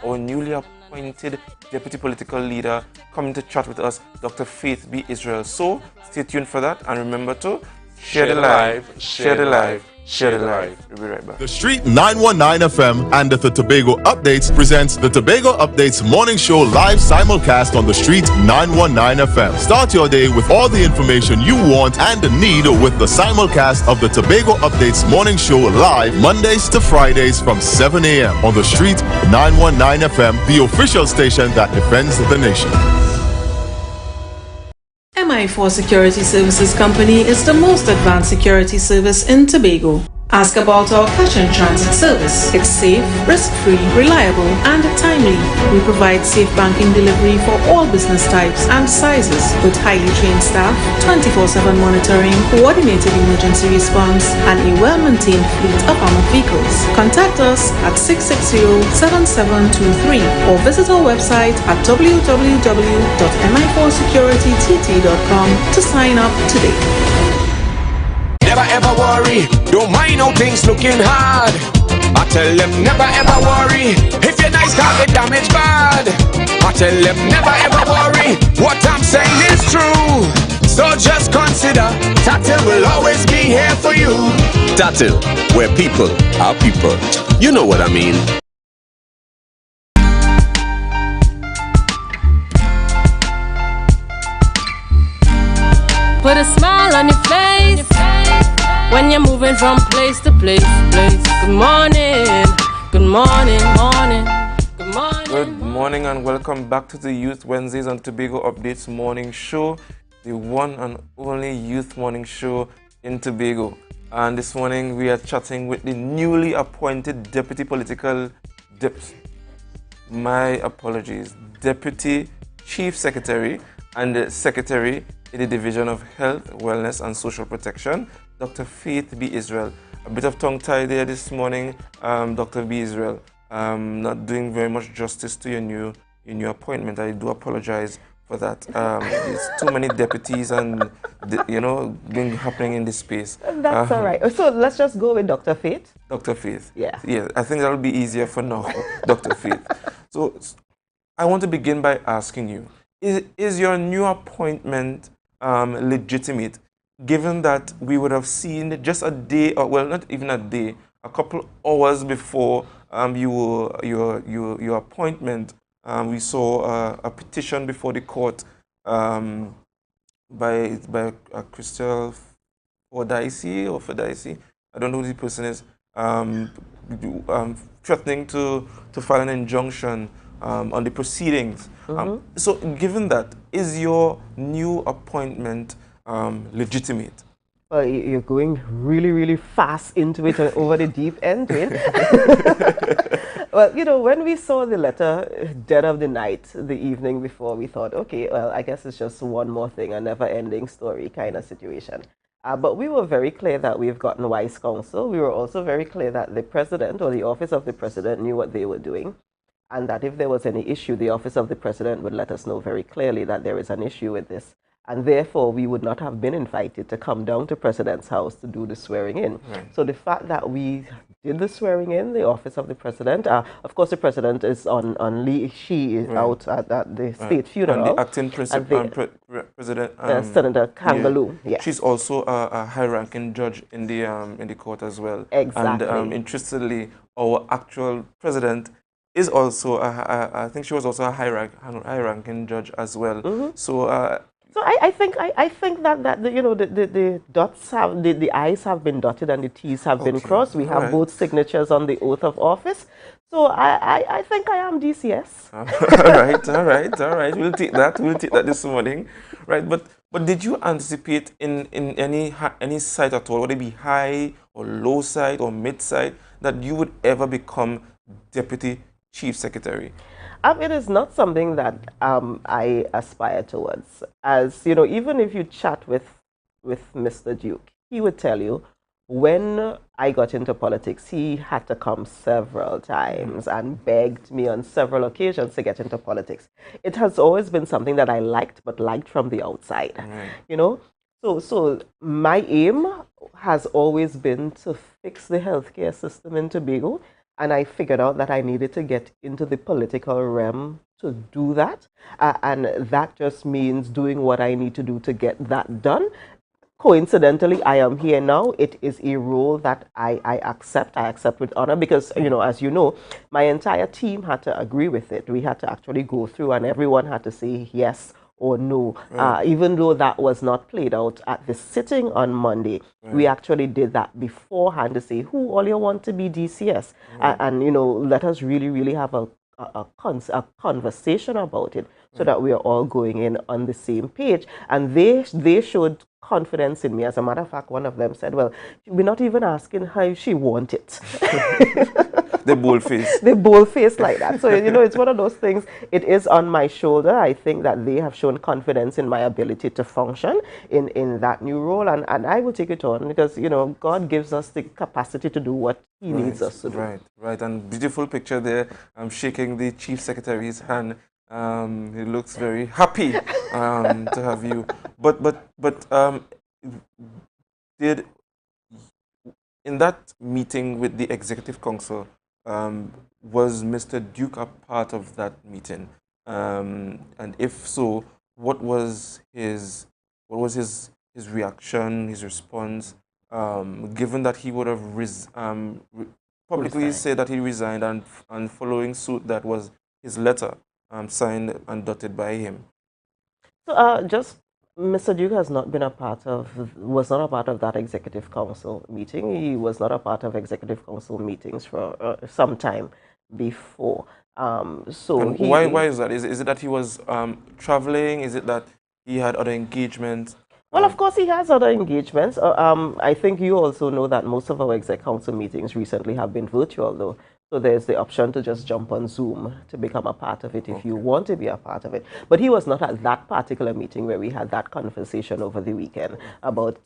our newly appointed Deputy Political Leader coming to chat with us, Dr. Faith B. Israel. So stay tuned for that, and remember to share the live, share the live, share the live. We'll be right back. The Street 919 FM and the Tobago Updates presents the Tobago Updates Morning Show live simulcast on the Street 919 FM. Start your day with all the information you want and need with the simulcast of the Tobago Updates Morning Show live Mondays to Fridays from 7 a.m. on the Street 919 FM, the official station that defends the nation. MI4 Security Services Company is the most advanced security service in Tobago. Ask about our cash and transit service. It's safe, risk-free, reliable, and timely. We provide safe banking delivery for all business types and sizes with highly trained staff, 24/7 monitoring, coordinated emergency response, and a well-maintained fleet of armored vehicles. Contact us at 660-7723 or visit our website at www.mi4securitytt.com to sign up today. Never ever worry, don't mind how things looking hard. I tell them never ever worry, if you're nice can't get damaged bad. I tell them never ever worry, what I'm saying is true. So just consider, Tattoo will always be here for you. Tattoo, where people are people. You know what I mean. Put a smile on your face when you're moving from place to place. Good morning, good morning, morning, good morning. Good morning and welcome back to the Youth Wednesdays on Tobago Updates morning show, the one and only youth morning show in Tobago. And this morning we are chatting with the newly appointed Deputy Chief Secretary and Secretary in the Division of Health, Wellness and Social Protection, Dr. Faith B. Israel. A bit of tongue-tie there this morning, Dr. B. Israel. Not doing very much justice to your new appointment. I do apologize for that. There's too many deputies and, happening in this space. That's all right. So let's just go with Dr. Faith. Dr. Faith. Yeah. Yeah, I think that'll be easier for now, Dr. Faith. So I want to begin by asking you, is your new appointment legitimate, given that we would have seen just a day, or well, not even a day, a couple hours before your appointment, we saw a petition before the court by Crystal Fordyce, I don't know who the person is, threatening to file an injunction on the proceedings. So given that, is your new appointment legitimate? Well, you're going really, really fast into it and over the deep end, Dwayne. Well, when we saw the letter dead of the night, the evening before, we thought, okay, well, I guess it's just one more thing, a never-ending story kind of situation. But we were very clear that we've gotten wise counsel. We were also very clear that the president or the office of the president knew what they were doing, and that if there was any issue, the office of the president would let us know very clearly that there is an issue with this. And therefore, we would not have been invited to come down to President's house to do the swearing in. Right. So the fact that we did the swearing in, the office of the president. Of course, the president is on leave. She is out at the state funeral. And the acting president, Senator Kangaloo. Yeah. She's also a high-ranking judge in the court as well. Exactly. And interestingly, our actual president is also I think she was also a high-ranking judge as well. So. So I think that the dots have the I's have been dotted and the T's have been crossed. We have both signatures on the oath of office. So I think I am DCS. all right. We'll take that. We'll take that this morning, right? But did you anticipate in any site at all, whether it be high or low side or mid side, that you would ever become deputy chief secretary? It is not something that I aspire towards. As you know, even if you chat with Mr. Duke, he would tell you when I got into politics, he had to come several times and begged me on several occasions to get into politics. It has always been something that I liked, but liked from the outside. You know, so my aim has always been to fix the healthcare system in Tobago. And I figured out that I needed to get into the political realm to do that. And that just means doing what I need to do to get that done. Coincidentally, I am here now. It is a role that I accept. I accept with honor because, as you know, my entire team had to agree with it. We had to actually go through and everyone had to say yes or no. Even though that was not played out at the sitting on Monday, we actually did that beforehand to say who all you want to be DCS. And let us really have a conversation about it so that we are all going in on the same page. And they showed confidence in me. As a matter of fact, one of them said, well, we're not even asking how she want it. The bold-faced. The bold-faced like that. So, it's one of those things. It is on my shoulder. I think that they have shown confidence in my ability to function in that new role. And I will take it on because, God gives us the capacity to do what He needs us to do. Right. And beautiful picture there. I'm shaking the Chief Secretary's hand. He looks very happy to have you. But did in that meeting with the Executive Council, was Mr. Duke a part of that meeting? And if so, what was his reaction, his response, given that he would have publicly said that he resigned and following suit that was his letter signed and dotted by him? So just Mr. Duke was not a part of that Executive Council meeting. He was not a part of Executive Council meetings for some time before. Why is that? Is it that he was traveling? Is it that he had other engagements? Well, of course, he has other engagements. I think you also know that most of our Exec Council meetings recently have been virtual, though. So there's the option to just jump on Zoom to become a part of it if you want to be a part of it. But he was not at that particular meeting where we had that conversation over the weekend about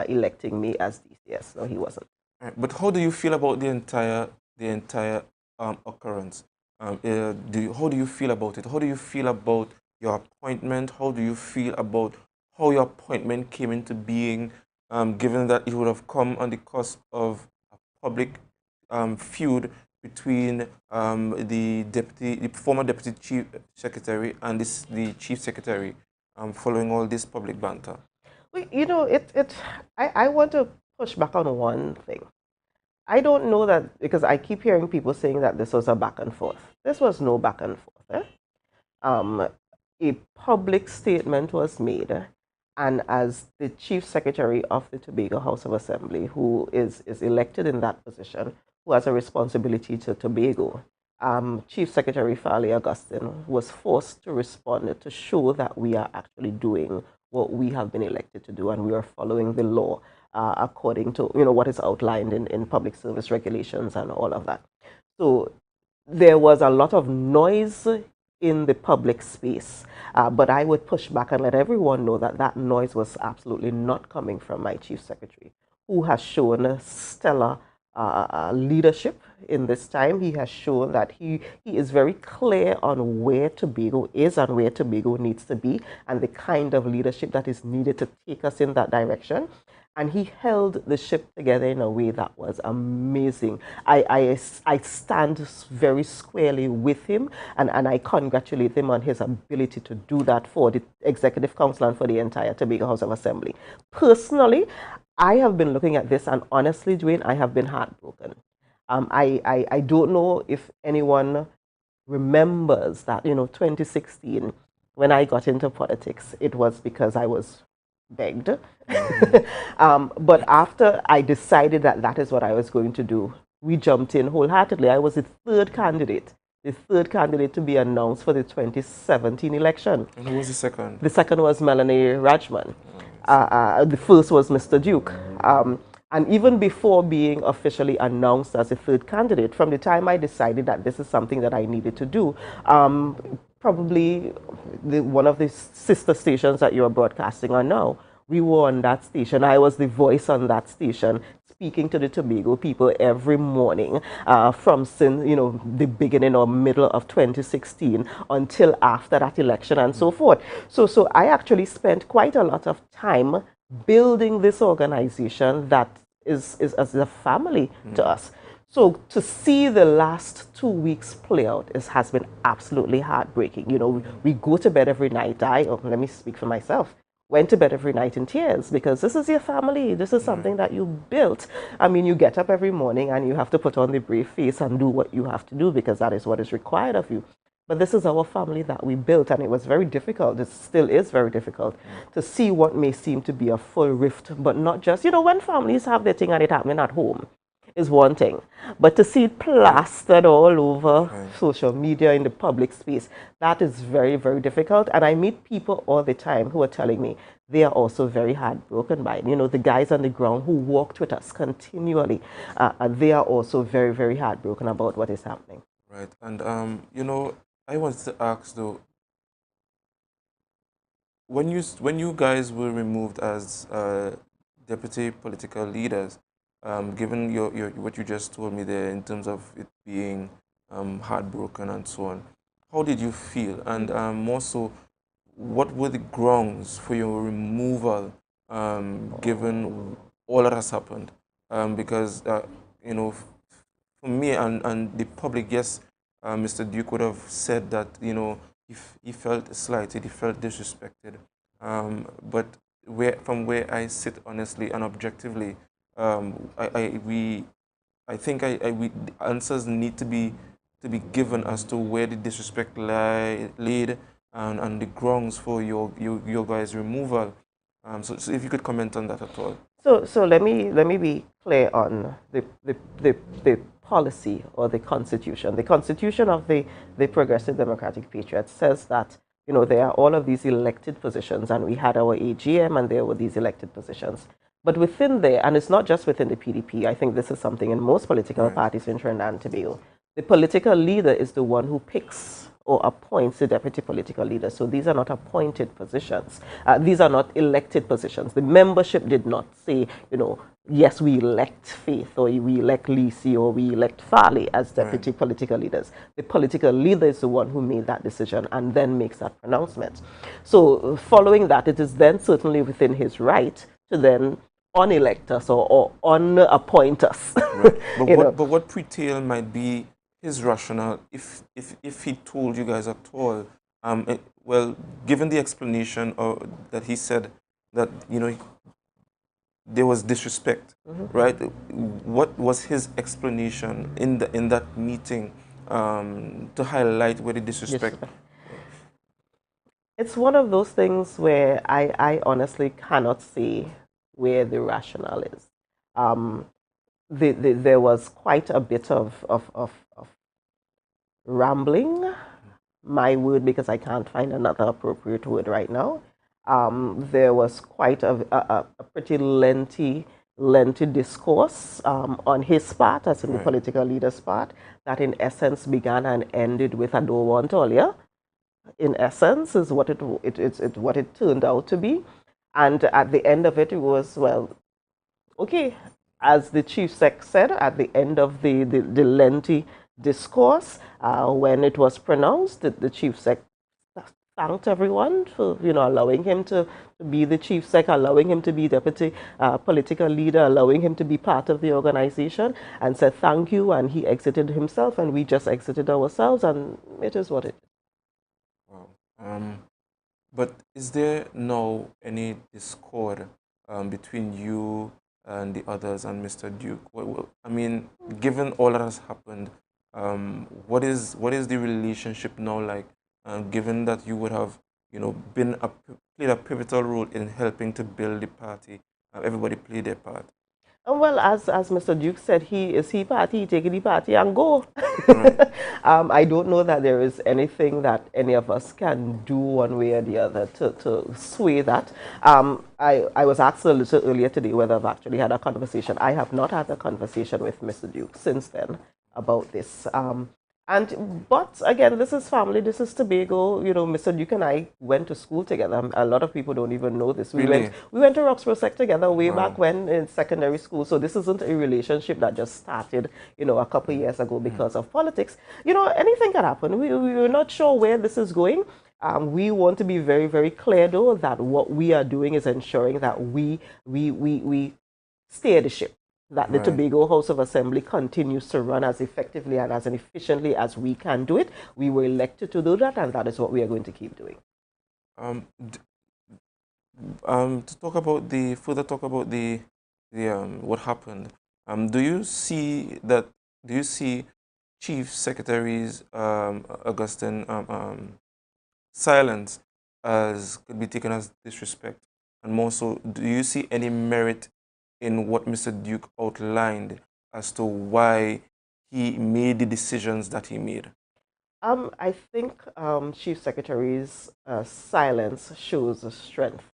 electing me as DCS. No, he wasn't. But how do you feel about the entire occurrence? How do you feel about it? How do you feel about your appointment? How do you feel about how your appointment came into being, given that it would have come on the cusp of a public feud between the former deputy chief secretary and the chief secretary, following all this public banter? Well, I want to push back on one thing. I don't know that, because I keep hearing people saying that this was a back and forth. This was no back and forth. A public statement was made, and as the chief secretary of the Tobago House of Assembly, who is elected in that position, who has a responsibility to Tobago, Chief Secretary Farley Augustine was forced to respond to show that we are actually doing what we have been elected to do, and we are following the law according to what is outlined in public service regulations and all of that. So there was a lot of noise in the public space, but I would push back and let everyone know that that noise was absolutely not coming from my chief secretary, who has shown stellar leadership in this time. He has shown that he is very clear on where Tobago is and where Tobago needs to be, and the kind of leadership that is needed to take us in that direction. And he held the ship together in a way that was amazing. I stand very squarely with him, and I congratulate him on his ability to do that for the Executive Council and for the entire Tobago House of Assembly. Personally, I have been looking at this, and honestly, Dwayne, I have been heartbroken. I don't know if anyone remembers that, 2016, when I got into politics, it was because I was begged. But after I decided that that is what I was going to do, we jumped in wholeheartedly. I was the third candidate to be announced for the 2017 election. And who was the second? The second was Melanie Rajman. The first was Mr. Duke. And even before being officially announced as a third candidate, from the time I decided that this is something that I needed to do, probably one of the sister stations that you're broadcasting on now, we were on that station. I was the voice on that station, speaking to the Tobago people every morning from since the beginning or middle of 2016 until after that election and so forth. So I actually spent quite a lot of time building this organization that is as a family to us. So to see the last 2 weeks play out has been absolutely heartbreaking. We go to bed every night. Let me speak for myself. Went to bed every night in tears because this is your family. This is something that you built. I mean, you get up every morning and you have to put on the brave face and do what you have to do because that is what is required of you. But this is our family that we built, and it was very difficult. It still is very difficult to see what may seem to be a full rift, but not just, when families have their thing and it happening at home is one thing. But to see it plastered all over social media, in the public space, that is very, very difficult. And I meet people all the time who are telling me they are also very heartbroken by it. The guys on the ground who walked with us continually, they are also very, very heartbroken about what is happening. Right. And, I wanted to ask though, when you guys were removed as deputy political leaders, given what you just told me there in terms of it being heartbroken and so on, how did you feel? And more so, what were the grounds for your removal, given all that has happened? Because for me and the public, yes. Mr. Duke would have said that he felt slighted, he felt disrespected. But from where I sit honestly and objectively, I think answers need to be given as to where the disrespect laid and the grounds for your guys' removal. So if you could comment on that at all. So let me be clear on the policy or the constitution. The constitution of the Progressive Democratic Patriots says that there are all of these elected positions, and we had our AGM and there were these elected positions. But within there, and it's not just within the PDP, I think this is something in most political parties in Trinidad and Tobago, the political leader is the one who picks or appoints the deputy political leader. So these are not appointed positions. These are not elected positions. The membership did not say, yes, we elect Faith, or we elect Lisi, or we elect Farley as deputy political leaders. The political leader is the one who made that decision and then makes that pronouncement. So following that, it is then certainly within his right to then unelect us or unappoint us. Right. But what pre-tail might be his rationale if he told you guys at all? Well, given the explanation that he said that there was disrespect, right? What was his explanation in that meeting to highlight where the disrespect? It's one of those things where I honestly cannot say where the rationale is. There was quite a bit of rambling, my word, because I can't find another appropriate word right now. There was quite a pretty lengthy discourse on his part, as in the political leader's part, that in essence began and ended with "I don't want all ya." In essence, is what it turned out to be, and at the end of it, it was, well, okay, as the chief sec said at the end of the lengthy discourse, when it was pronounced, the chief sec thanked everyone for, allowing him to be the chief sec, allowing him to be deputy political leader, allowing him to be part of the organization, and said thank you, and he exited himself, and we just exited ourselves, and it is what it is. Wow. But is there now any discord between you and the others and Mr. Duke? I mean, given all that has happened, what is the relationship now like? Given that you would have, played a pivotal role in helping to build the party, everybody played their part. Well, as Mr. Duke said, he party, take the party and go. Right. I don't know that there is anything that any of us can do one way or the other to sway that. I was asked a little earlier today whether I've actually had a conversation. I have not had a conversation with Mr. Duke since then about this. But again, this is family, this is Tobago. Mr. Duke and I went to school together. A lot of people don't even know this. We went to Roxborough Sec together way back when in secondary school. So this isn't a relationship that just started, a couple of years ago because of politics. Anything can happen. We're not sure where this is going. We want to be very, very clear, though, that what we are doing is ensuring that we steer the ship, that the Tobago House of Assembly continues to run as effectively and as efficiently as we can do it. We were elected to do that, and that is what we are going to keep doing. To talk about what happened, do you see Chief Secretary's Augustine silence could be taken as disrespect? And more so, do you see any merit in what Mr. Duke outlined as to why he made the decisions that he made? I think Chief Secretary's silence shows strength.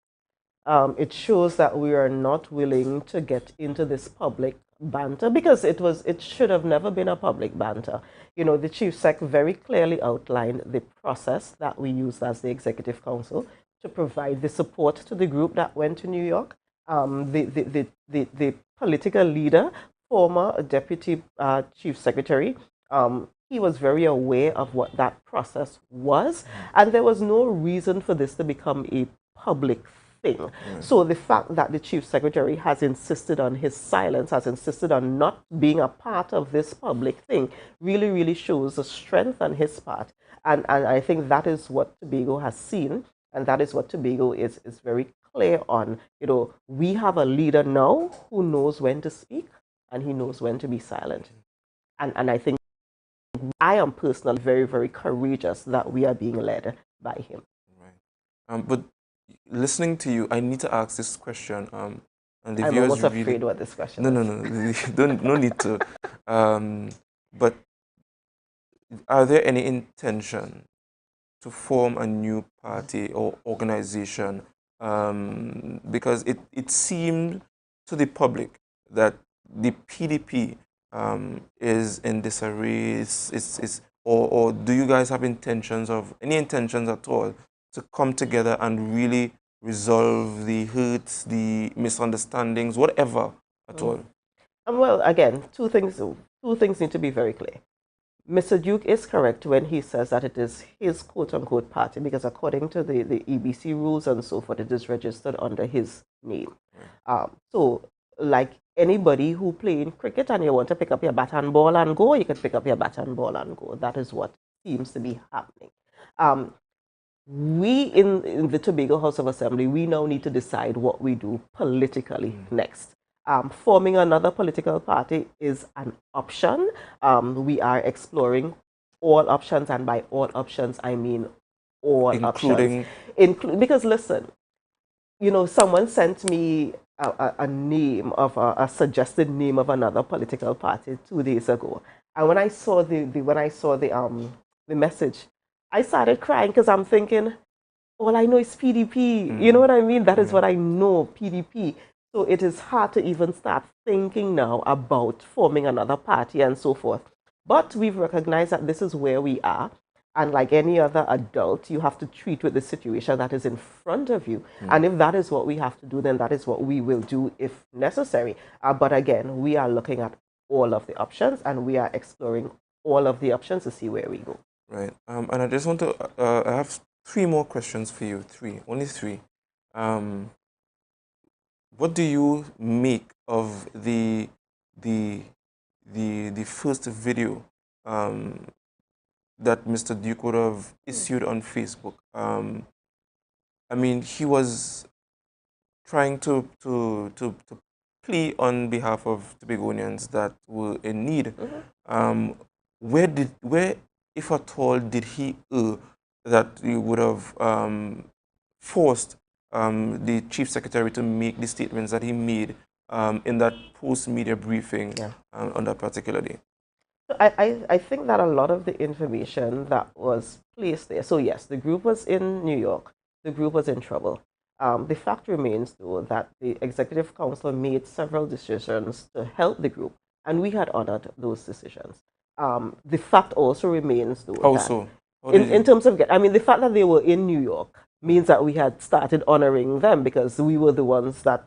It shows that we are not willing to get into this public banter, because it should have never been a public banter. The Chief Sec very clearly outlined the process that we used as the Executive Council to provide the support to the group that went to New York. The political leader, former Deputy Chief Secretary, he was very aware of what that process was, and there was no reason for this to become a public thing. So the fact that the Chief Secretary has insisted on his silence, has insisted on not being a part of this public thing, really, really shows the strength on his part. And I think that is what Tobago has seen, and that is what Tobago is very clear on. We have a leader now who knows when to speak, and he knows when to be silent. And I think I am personally very, very courageous that we are being led by him. Right. But listening to you, I need to ask this question. And the I'm viewers almost afraid what this question is. No. No need to. But are there any intention to form a new party or organization? Because it seemed to the public that the PDP is in disarray. Or do you guys have any intentions at all to come together and really resolve the hurts, the misunderstandings, whatever at all? Well, again, two things need to be very clear. Mr. Duke is correct when he says that it is his quote-unquote party, because according to the EBC rules and so forth, it is registered under his name. So, like anybody who play in cricket and you want to pick up your bat and ball and go, you can pick up your bat and ball and go. That is what seems to be happening. We in the Tobago House of Assembly, we now need to decide what we do politically next. Forming another political party is an option. We are exploring all options, and by all options, I mean all options. Because listen, someone sent me a name of a suggested name of another political party 2 days ago, and when I saw the message, I started crying, because I'm thinking, all I know is PDP. You know what I mean? That is what I know, PDP. So it is hard to even start thinking now about forming another party and so forth. But we've recognized that this is where we are. And like any other adult, you have to treat with the situation that is in front of you. And if that is what we have to do, then that is what we will do if necessary. But again, we are looking at all of the options, and we are exploring all of the options to see where we go. Right. And I just want to, I have three more questions for you. Only three. What do you make of the first video that Mr. Duke would have issued on Facebook? I mean, he was trying to plea on behalf of Tobagonians that were in need. Where, if at all, did he err that he would have forced the chief secretary to make the statements that he made in that post-media briefing on that particular day? I think that a lot of the information that was placed there, so yes, the group was in New York, the group was in trouble. The fact remains, though, that the Executive Council made several decisions to help the group, and we had honored those decisions. The fact also remains, though, also, in terms of, I mean, the fact that they were in New York means that we had started honoring them because we were the ones that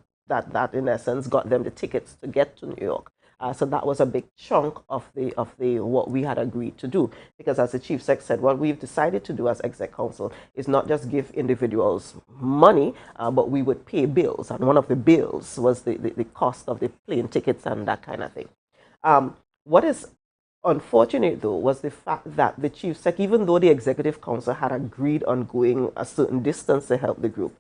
in essence got them the tickets to get to New York. So that was a big chunk of the what we had agreed to do, because as the chief sec said, what we've decided to do as exec council is not just give individuals money, but we would pay bills, and one of the bills was the cost of the plane tickets and that kind of thing. What is unfortunate, though, was the fact that the chief sec, even though the executive council had agreed on going a certain distance to help the group,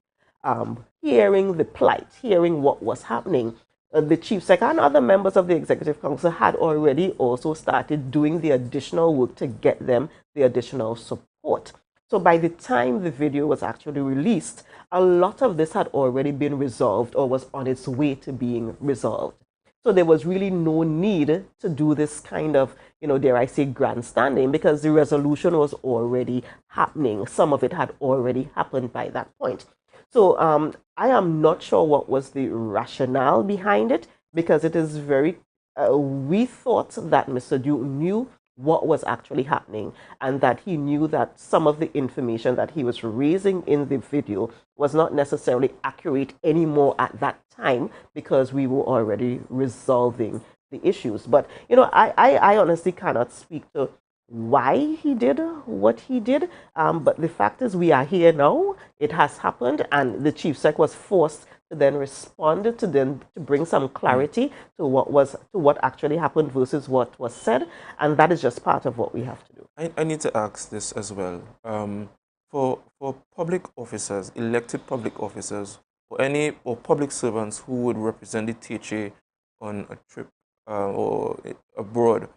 hearing the plight, hearing what was happening, the chief sec and other members of the executive council had already also started doing the additional work to get them the additional support. So by the time the video was actually released, a lot of this had already been resolved or was on its way to being resolved. So there was really no need to do this kind of, dare I say, grandstanding, because the resolution was already happening. Some of it had already happened by that point. So I am not sure what was the rationale behind it, because it is very, we thought that Mr. Duke knew what was actually happening, and that he knew that some of the information that he was raising in the video was not necessarily accurate anymore at that time, because we were already resolving the issues. But, I honestly cannot speak to why he did what he did, but the fact is we are here now. It has happened, and the chief sec was forced to then respond to bring some clarity to what actually happened versus what was said, and that is just part of what we have to do. I need to ask this as well. For public officers, elected public officers, or public servants who would represent the THA on a trip or abroad,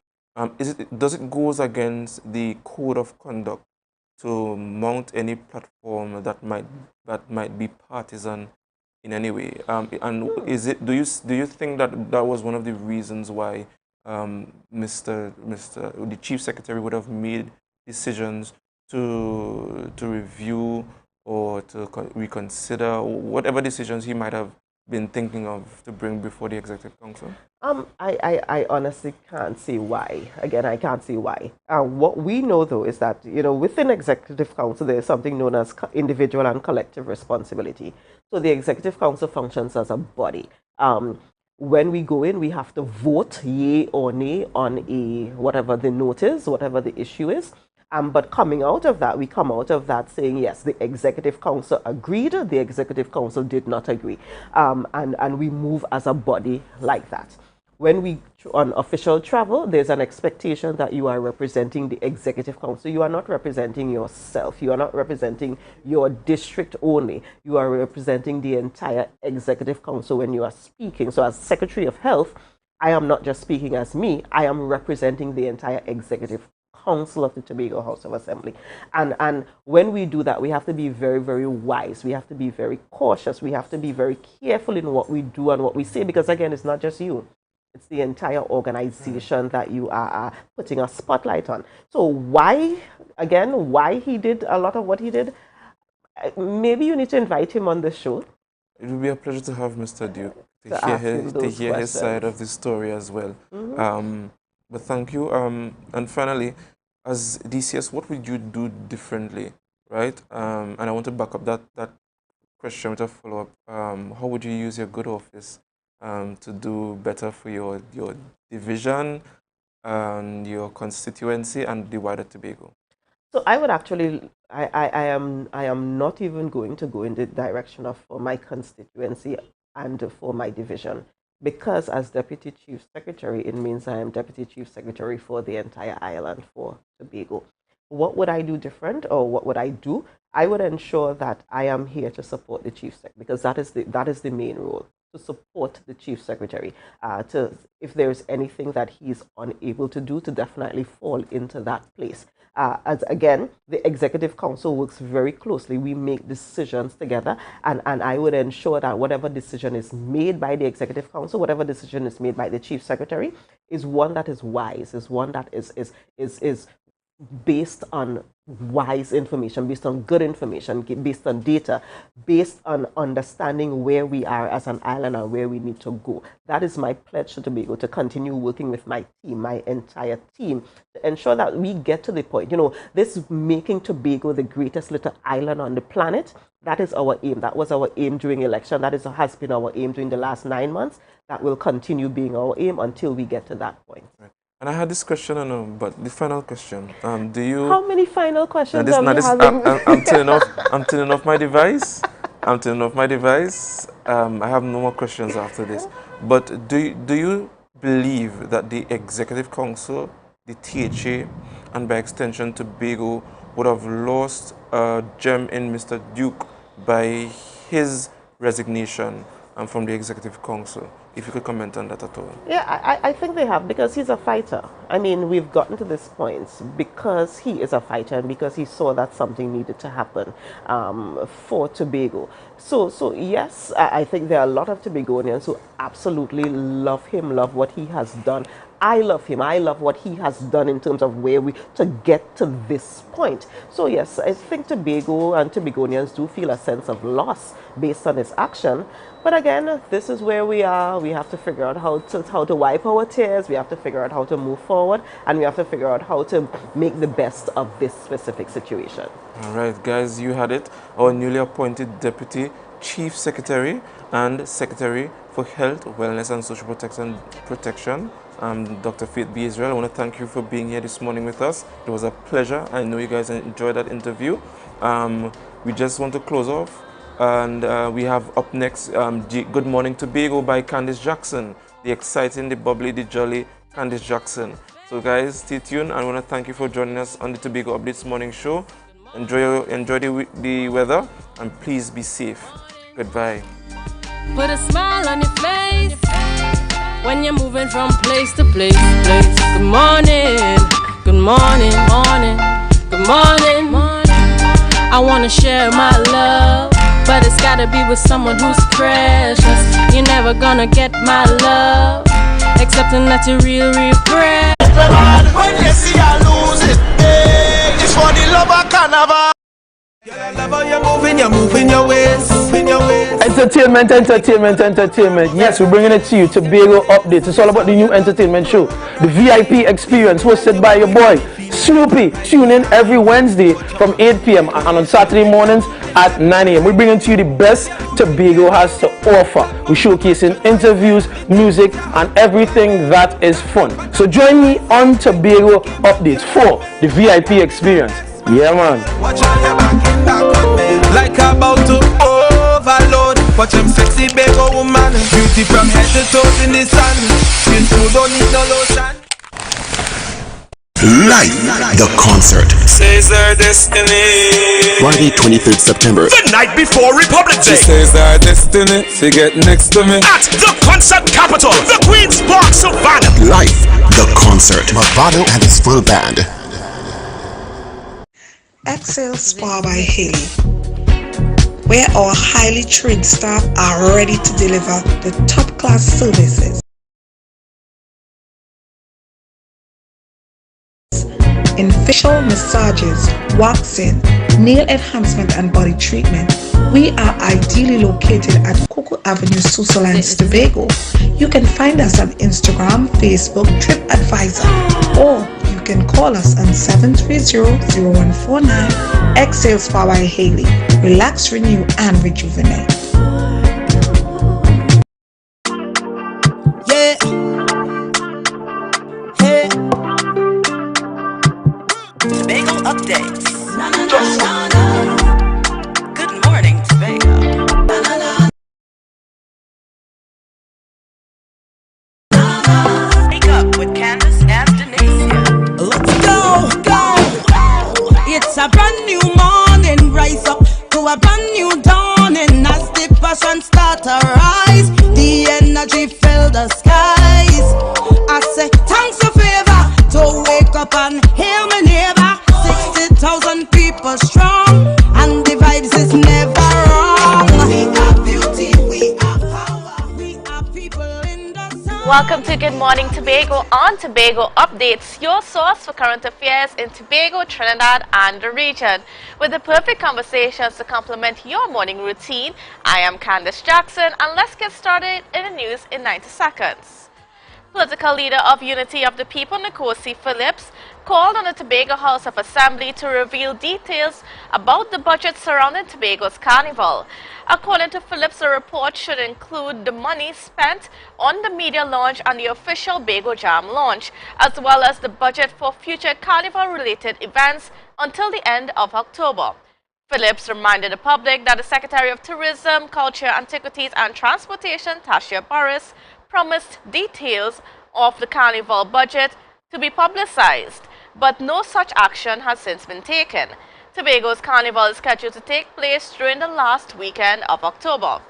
does it goes against the code of conduct to mount any platform that might be partisan in any way? And do you think that was one of the reasons why the chief secretary would have made decisions to review or to reconsider whatever decisions he might have been thinking of to bring before the executive council? I honestly can't say why. Again, I can't say why. What we know, though, is that, within executive council, there is something known as individual and collective responsibility. So the executive council functions as a body. When we go in, we have to vote yea or nay on whatever the note is, whatever the issue is. But coming out of that, we come out of that saying, yes, the executive council agreed, the executive council did not agree. And we move as a body like that. When we on official travel, there's an expectation that you are representing the executive council. You are not representing yourself. You are not representing your district only. You are representing the entire executive council when you are speaking. So as Secretary of Health, I am not just speaking as me. I am representing the entire executive council of the Tobago House of Assembly. And when we do that, we have to be very, very wise. We have to be very cautious. We have to be very careful in what we do and what we say, because again, it's not just you. It's the entire organization that you are putting a spotlight on. So why he did a lot of what he did, maybe you need to invite him on the show. It would be a pleasure to have Mr. Duke to hear his side of the story as well. But thank you. And finally, as DCS, what would you do differently, right? And I want to back up that question with a follow-up. How would you use your good office to do better for your division and your constituency and the wider Tobago? So I would actually, I am not even going to go in the direction of for my constituency and for my division, because as Deputy Chief Secretary, it means I am Deputy Chief Secretary for the entire island for Tobago. What would I do different, or what would I do? I would ensure that I am here to support the Chief Secretary, because that is the main role, to support the Chief Secretary. If there's anything that he's unable to do, to definitely fall into that place. As again, the Executive Council works very closely. We make decisions together, and I would ensure that whatever decision is made by the Executive Council, whatever decision is made by the Chief Secretary, is one that is wise, is one that is based on wise information, based on good information, based on data, based on understanding where we are as an island and where we need to go. That is my pledge to Tobago, to continue working with my team, my entire team, to ensure that we get to the point. You know, this making Tobago the greatest little island on the planet, that is our aim. That was our aim during election. That has been our aim during the last 9 months. That will continue being our aim until we get to that point. Right. And I had this question, but the final question. Do you? How many final questions I'm turning off my device. I have no more questions after this. But do you believe that the Executive Council, the THA, and by extension Tobago would have lost a gem in Mr. Duke by his resignation from the Executive Council? If you could comment on that at all. Yeah, I think they have, because he's a fighter. I mean, we've gotten to this point because he is a fighter and because he saw that something needed to happen for Tobago. So yes, I think there are a lot of Tobagonians who absolutely love him, love what he has done. I love him. I love what he has done in terms of where to get to this point. So yes, I think Tobago and Tobagonians do feel a sense of loss based on his action. But again, this is where we are. We have to figure out how to wipe our tears. We have to figure out how to move forward, and we have to figure out how to make the best of this specific situation. All right, guys, you had it. Our newly appointed Deputy Chief Secretary and Secretary for Health, Wellness and Social Protection, Dr. Faith B. Israel. I want to thank you for being here this morning with us. It was a pleasure. I know you guys enjoyed that interview. We just want to close off, and we have up next Good Morning Tobago by Candice Jackson. The exciting, the bubbly, the jolly Candice Jackson. So guys, stay tuned. I want to thank you for joining us on the Tobago Updates Morning Show. Enjoy the weather, and please be safe. Goodbye. Put a smile on your face when you're moving from place to place. Good morning, good morning, morning, good morning. I wanna share my love, but it's gotta be with someone who's precious. You're never gonna get my love, excepting that you're real precious. When you see I lose it, hey, it's for the love of carnival. You're moving your ways. Entertainment. Yes, we're bringing it to you. Tobago Updates. It's all about the new entertainment show, the VIP Experience, hosted by your boy Snoopy. Tune in every Wednesday from 8 p.m. and on Saturday mornings at 9 a.m. We're bringing to you the best Tobago has to offer. We're showcasing interviews, music, and everything that is fun. So join me on Tobago Updates for the VIP Experience. Yeah, man. Watch how you're back on me. Like about to overload. Watch them sexy Bago woman. Beauty from head to toes in the sun. Skin food don't need no lotion. Live, the concert. Says their destiny. Friday, 23rd September. The night before Republic Day. She says our destiny to get next to me. At the concert capital, the Queen's Park Savannah. Live, the concert. Bravado and his full band. Exhale Spa by Haley, where our highly trained staff are ready to deliver the top-class services. In facial massages, waxing, nail enhancement and body treatment, we are ideally located at Coco Avenue, Susseland, Tobago. You can find us on Instagram, Facebook, TripAdvisor, or you can call us on 730-0149. Exhale Spa by Haley. Relax, renew, and rejuvenate. Yeah. Hey. Tobago Updates. It's a brand new morning, rise up to a brand new dawning. As the passion start to rise, the energy fill the skies. I say thanks for favor to wake up and hear me neighbor. 60,000 people strong, and the vibes is never wrong. We are beauty, we are power, we are people in the sun. Welcome to Good Morning Tobago on Tobago Updates, your source for current affairs in Tobago, Trinidad, and the region. With the perfect conversations to complement your morning routine, I am Candace Jackson, and let's get started in the news in 90 seconds. Political leader of Unity of the People, Nkosi Phillips, called on the Tobago House of Assembly to reveal details about the budget surrounding Tobago's carnival. According to Phillips, the report should include the money spent on the media launch and the official Bago Jam launch, as well as the budget for future carnival-related events until the end of October. Phillips reminded the public that the Secretary of Tourism, Culture, Antiquities and Transportation, Tasha Burris, promised details of the carnival budget to be publicized, but no such action has since been taken. Tobago's carnival is scheduled to take place during the last weekend of October.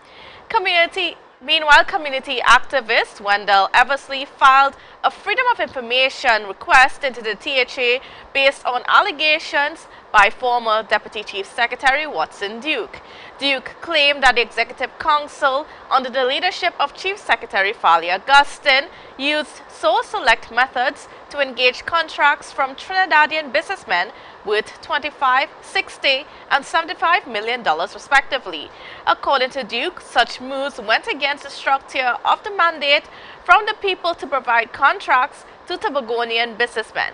Meanwhile, community activist Wendell Eversley filed a Freedom of Information request into the THA based on allegations by former Deputy Chief Secretary Watson Duke. Duke claimed that the Executive Council, under the leadership of Chief Secretary Fali Augustine, used select methods to engage contracts from Trinidadian businessmen worth $25, $60, and $75 million respectively. According to Duke, such moves went against the structure of the mandate from the people to provide contracts to Tobagonian businessmen.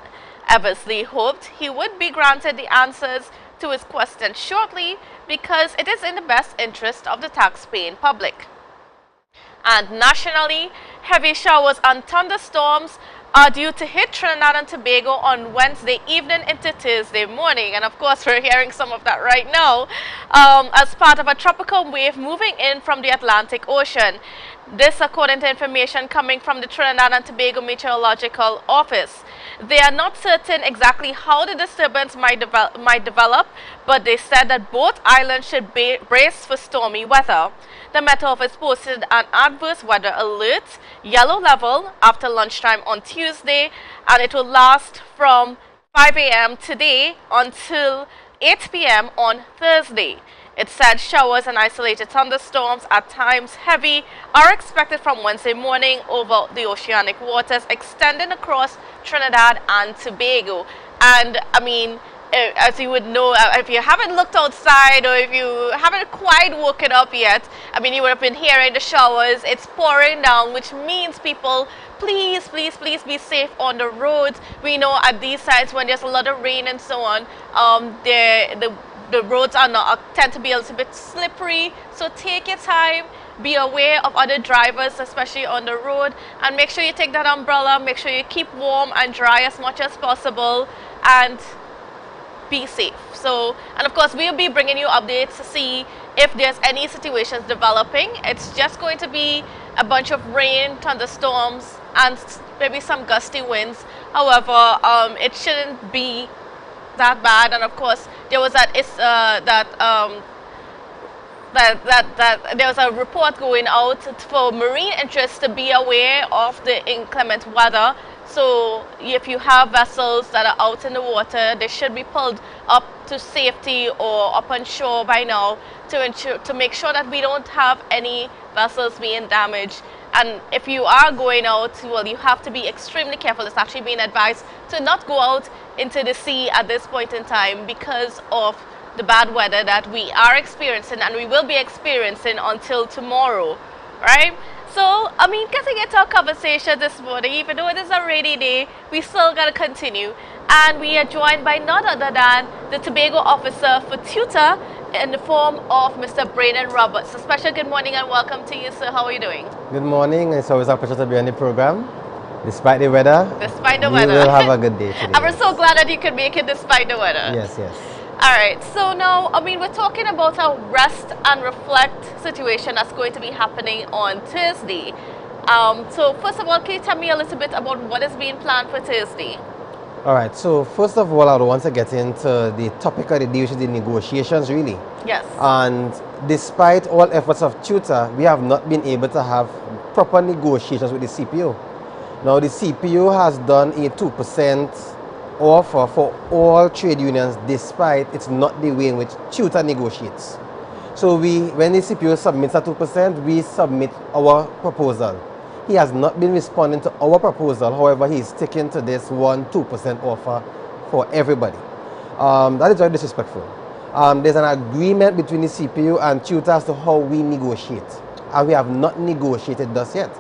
Eversley hoped he would be granted the answers to his questions shortly because it is in the best interest of the tax-paying public. And nationally, heavy showers and thunderstorms are due to hit Trinidad and Tobago on Wednesday evening into Thursday morning. And of course, we're hearing some of that right now as part of a tropical wave moving in from the Atlantic Ocean. This according to information coming from the Trinidad and Tobago Meteorological Office. They are not certain exactly how the disturbance might develop, but they said that both islands should brace for stormy weather. The Met Office posted an adverse weather alert, yellow level, after lunchtime on Tuesday, and it will last from 5 a.m. today until 8 p.m. on Thursday. It said showers and isolated thunderstorms, at times heavy, are expected from Wednesday morning over the oceanic waters extending across Trinidad and Tobago. And I mean, as you would know, if you haven't looked outside or if you haven't quite woken up yet, I mean, you would have been hearing the showers. It's pouring down, which means people, please, please, please be safe on the roads. We know at these sites when there's a lot of rain and so on, the roads tend to be a little bit slippery, so take your time, be aware of other drivers, especially on the road, and make sure you take that umbrella, make sure you keep warm and dry as much as possible, and be safe. So, and of course, we'll be bringing you updates to see if there's any situations developing. It's just going to be a bunch of rain, thunderstorms, and maybe some gusty winds. However, it shouldn't be that bad. And of course, there was there was a report going out for marine interests to be aware of the inclement weather. So if you have vessels that are out in the water, they should be pulled up to safety or up on shore by now to make sure that we don't have any vessels being damaged. And if you are going out, well, you have to be extremely careful. It's actually being advised to not go out into the sea at this point in time because of the bad weather that we are experiencing and we will be experiencing until tomorrow, right? So, I mean, getting into our conversation this morning, even though it is a rainy day, we still got to continue. And we are joined by none other than the Tobago officer for tutor in the form of Mr. Braden Roberts. A special good morning and welcome to you, sir. How are you doing? Good morning. It's always a pleasure to be on the program. Despite the weather, despite the we weather, will have a good day today. I'm so glad that you could make it despite the weather. Yes, yes. All right, so now, I mean, we're talking about a rest and reflect situation that's going to be happening on Thursday. So first of all, can you tell me a little bit about what is being planned for Thursday? All right, so first of all, I would want to get into the topic of the day, which is the negotiations, really. Yes. And despite all efforts of tutor, we have not been able to have proper negotiations with the CPO. Now, the CPO has done a 2% offer for all trade unions, despite it's not the way in which tutor negotiates. So when the CPO submits a 2%, we submit our proposal. He has not been responding to our proposal. However, he is sticking to this 2% offer for everybody. That is very disrespectful. There's an agreement between the CPU and tutor as to how we negotiate, and we have not negotiated thus yet.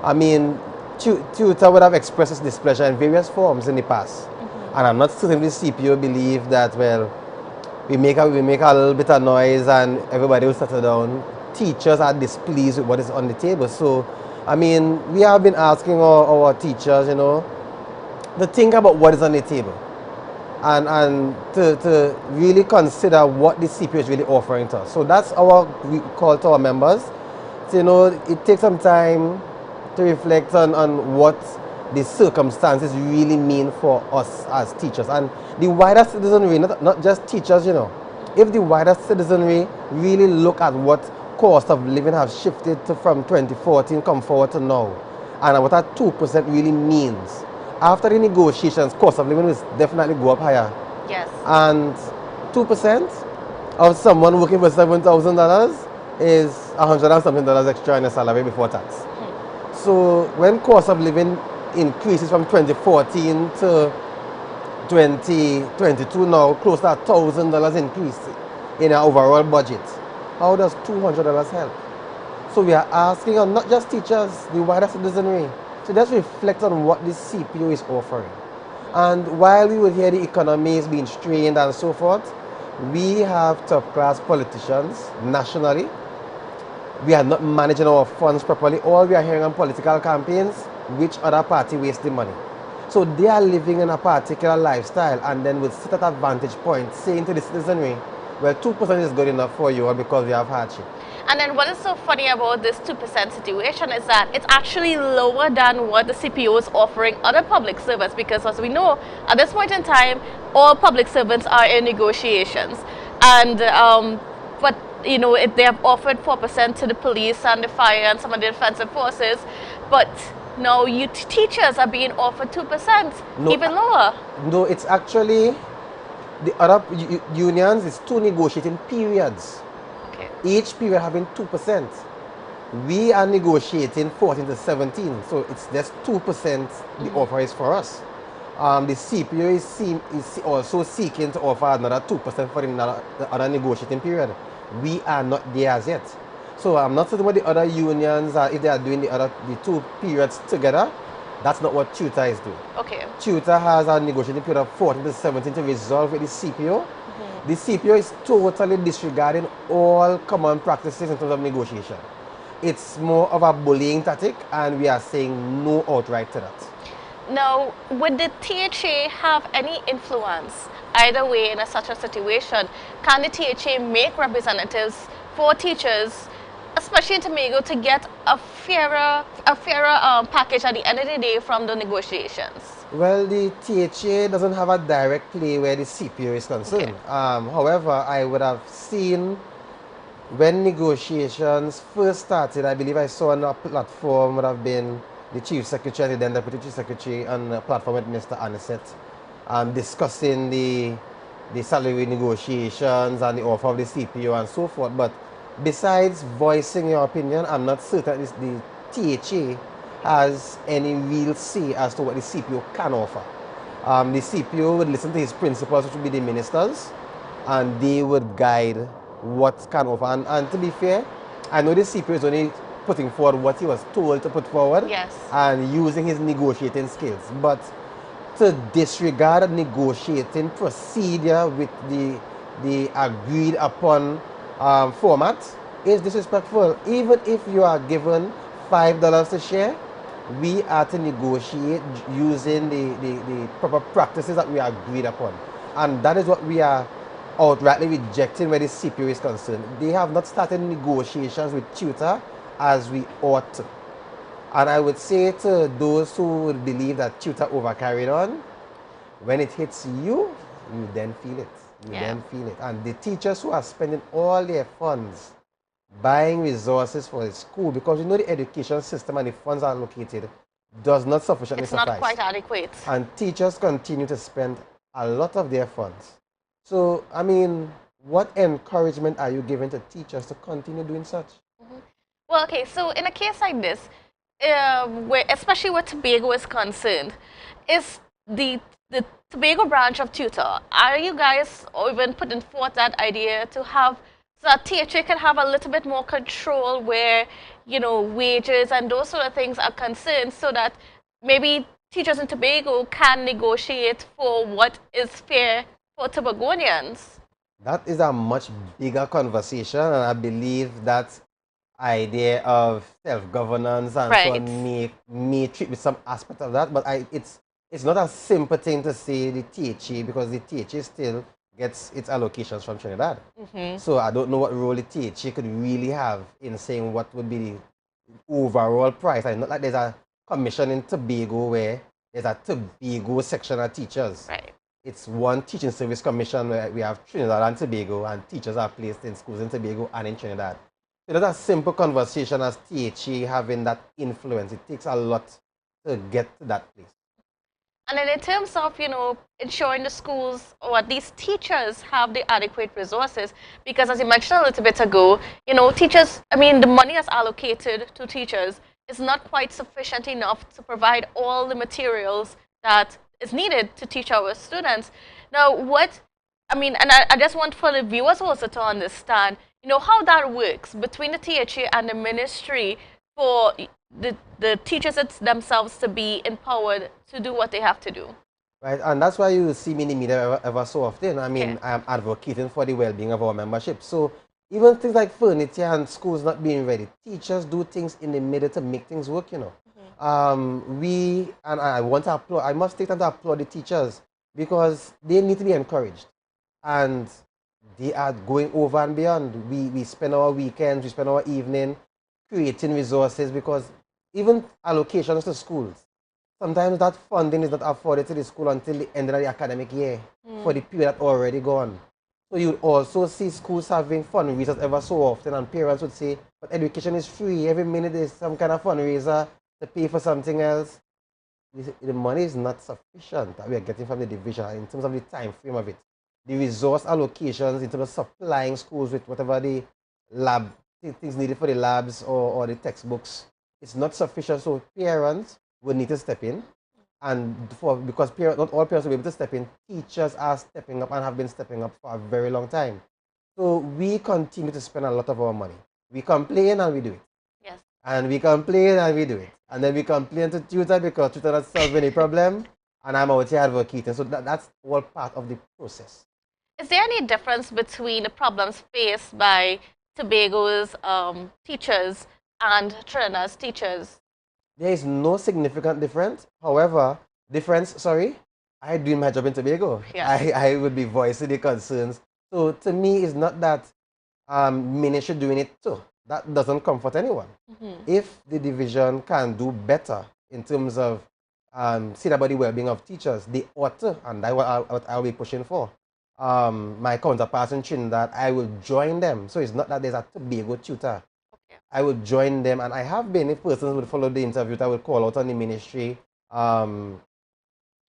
I mean, tutor would have expressed his displeasure in various forms in the past, and I'm not certain the CPU believe that, well, we make a little bit of noise and everybody will settle down. Teachers are displeased with what is on the table. So, I mean, we have been asking our teachers, you know, to think about what is on the table and to really consider what the CPO is really offering to us. So that's our call to our members. So, you know, it takes some time to reflect on what the circumstances really mean for us as teachers and the wider citizenry, not just teachers, you know. If the wider citizenry really look at what cost of living has shifted from 2014 come forward to now, and what that 2% really means, after the negotiations, cost of living will definitely go up higher. Yes. And 2% of someone working for $7,000 is $100 and something extra in their salary before tax. So when cost of living increases from 2014 to 2022 now, close to $1,000 increase in our overall budget, how does $200 help? So we are asking on not just teachers, the wider citizenry, to just reflect on what this CPO is offering. And while we will hear the economy is being strained and so forth, we have top-class politicians nationally. We are not managing our funds properly. All we are hearing on political campaigns, which other party wastes the money. So they are living in a particular lifestyle and then will sit at a vantage point saying to the citizenry, well, 2% is good enough for you because we have hardship. And then what is so funny about this 2% situation is that it's actually lower than what the CPO is offering other public servants, because as we know, at this point in time, all public servants are in negotiations. And but you know, they have offered 4% to the police and the fire and some of the defensive forces, but now teachers are being offered 2%, even lower. No, it's actually the other unions is 2 negotiating periods. Okay. Each period having 2%. We are negotiating 14 to 17, so it's just 2% the offer is for us. The CPO is also seeking to offer another 2% for the other negotiating period. We are not there as yet. So I'm not certain what the other unions are, if they are doing the 2 periods together. That's not what tutor is doing. Okay. Tutor has a negotiating period of 14 to 17 to resolve with the CPO. The CPO is totally disregarding all common practices in terms of negotiation. It's more of a bullying tactic, and we are saying no outright to that. Now, would the THA have any influence either way in such a situation? Can the THA make representatives for teachers, especially in Tobago, to get a fairer package at the end of the day from the negotiations? Well, the THA doesn't have a direct play where the CPO is concerned. Okay. However, I would have seen when negotiations first started, I believe I saw on a platform would have been the Chief Secretary and then the Deputy Chief Secretary on a platform with Mr. Anisette, discussing the salary negotiations and the offer of the CPO and so forth. But besides voicing your opinion, I'm not certain the THA has any real say as to what the CPO can offer. The CPO would listen to his principals, which would be the ministers, and they would guide what can offer. And to be fair, I know the CPO is only putting forward what he was told to put forward, yes, and using his negotiating skills. But to disregard negotiating procedure with the agreed upon format is disrespectful. Even if you are given $5 to share, we are to negotiate using the proper practices that we agreed upon. And that is what we are outrightly rejecting where the CPO is concerned. They have not started negotiations with tutor as we ought to. And I would say to those who would believe that tutor overcarried on, when it hits you, you then feel it. You then feel it. And the teachers who are spending all their funds buying resources for the school, because you know the education system and the funds are allocated does not sufficiently It's suffice. not quite adequate. And teachers continue to spend a lot of their funds. So, I mean, what encouragement are you giving to teachers to continue doing such? Well, okay, so in a case like this, where especially where Tobago is concerned, is the Tobago branch of tutor, are you guys even putting forth that idea to have, so that THA can have a little bit more control where, you know, wages and those sort of things are concerned, so that maybe teachers in Tobago can negotiate for what is fair for Tobagonians? That is a much bigger conversation, and I believe that idea of self-governance and so on may treat with some aspect of that, but it's not a simple thing to say the THA, because the THA still gets its allocations from Trinidad. So I don't know what role the THA could really have in saying what would be the overall price. I know like there's a commission in Tobago where there's a Tobago section of teachers. Right. It's one teaching service commission where we have Trinidad and Tobago, and teachers are placed in schools in Tobago and in Trinidad. So that's a simple conversation as THA having that influence. It takes a lot to get to that place. And then in terms of, you know, ensuring the schools or at least teachers have the adequate resources, because as you mentioned a little bit ago, you know, teachers, I mean, the money that's allocated to teachers is not quite sufficient enough to provide all the materials that is needed to teach our students. Now, I just want for the viewers also to understand, you know, how that works between the THA and the ministry for the teachers themselves to be empowered to do what they have to do. Right, and that's why you see me in the media ever so often. I mean, I'm advocating for the well-being of our membership. So even things like furniture and schools not being ready, teachers do things in the middle to make things work, you know. I must take time to applaud the teachers, because they need to be encouraged. And they are going over and beyond. We spend our weekends, we spend our evening creating resources, because even allocations to schools, sometimes that funding is not afforded to the school until the end of the academic year for the period that already gone. So you also see schools having fundraisers ever so often, and parents would say, but education is free. Every minute there's some kind of fundraiser to pay for something else. The money is not sufficient that we are getting from the division in terms of the time frame of it. The resource allocations in terms of supplying schools with whatever the things needed for the labs or the textbooks, it's not sufficient. So parents will need to step in, and because not all parents will be able to step in, teachers are stepping up and have been stepping up for a very long time. So we continue to spend a lot of our money. We complain and we do it. Yes. And we complain and we do it. And then we complain to tutor because tutor not solve any problem, and I'm out here advocating. So that's all part of the process. Is there any difference between the problems faced by Tobago's teachers and Trinidad's teachers? There is no significant difference. However, I do my job in Tobago. Yes. I would be voicing the concerns. So to me, it's not that ministry doing it too. That doesn't comfort anyone. If the division can do better in terms of seeing about the well-being of teachers, they ought to, and that's what I'll be pushing for. My counterparts in Trinidad, I will join them. So it's not that there's a Tobago tutor. I would join them, and I have been, if persons would follow the interview, I would call out on the ministry on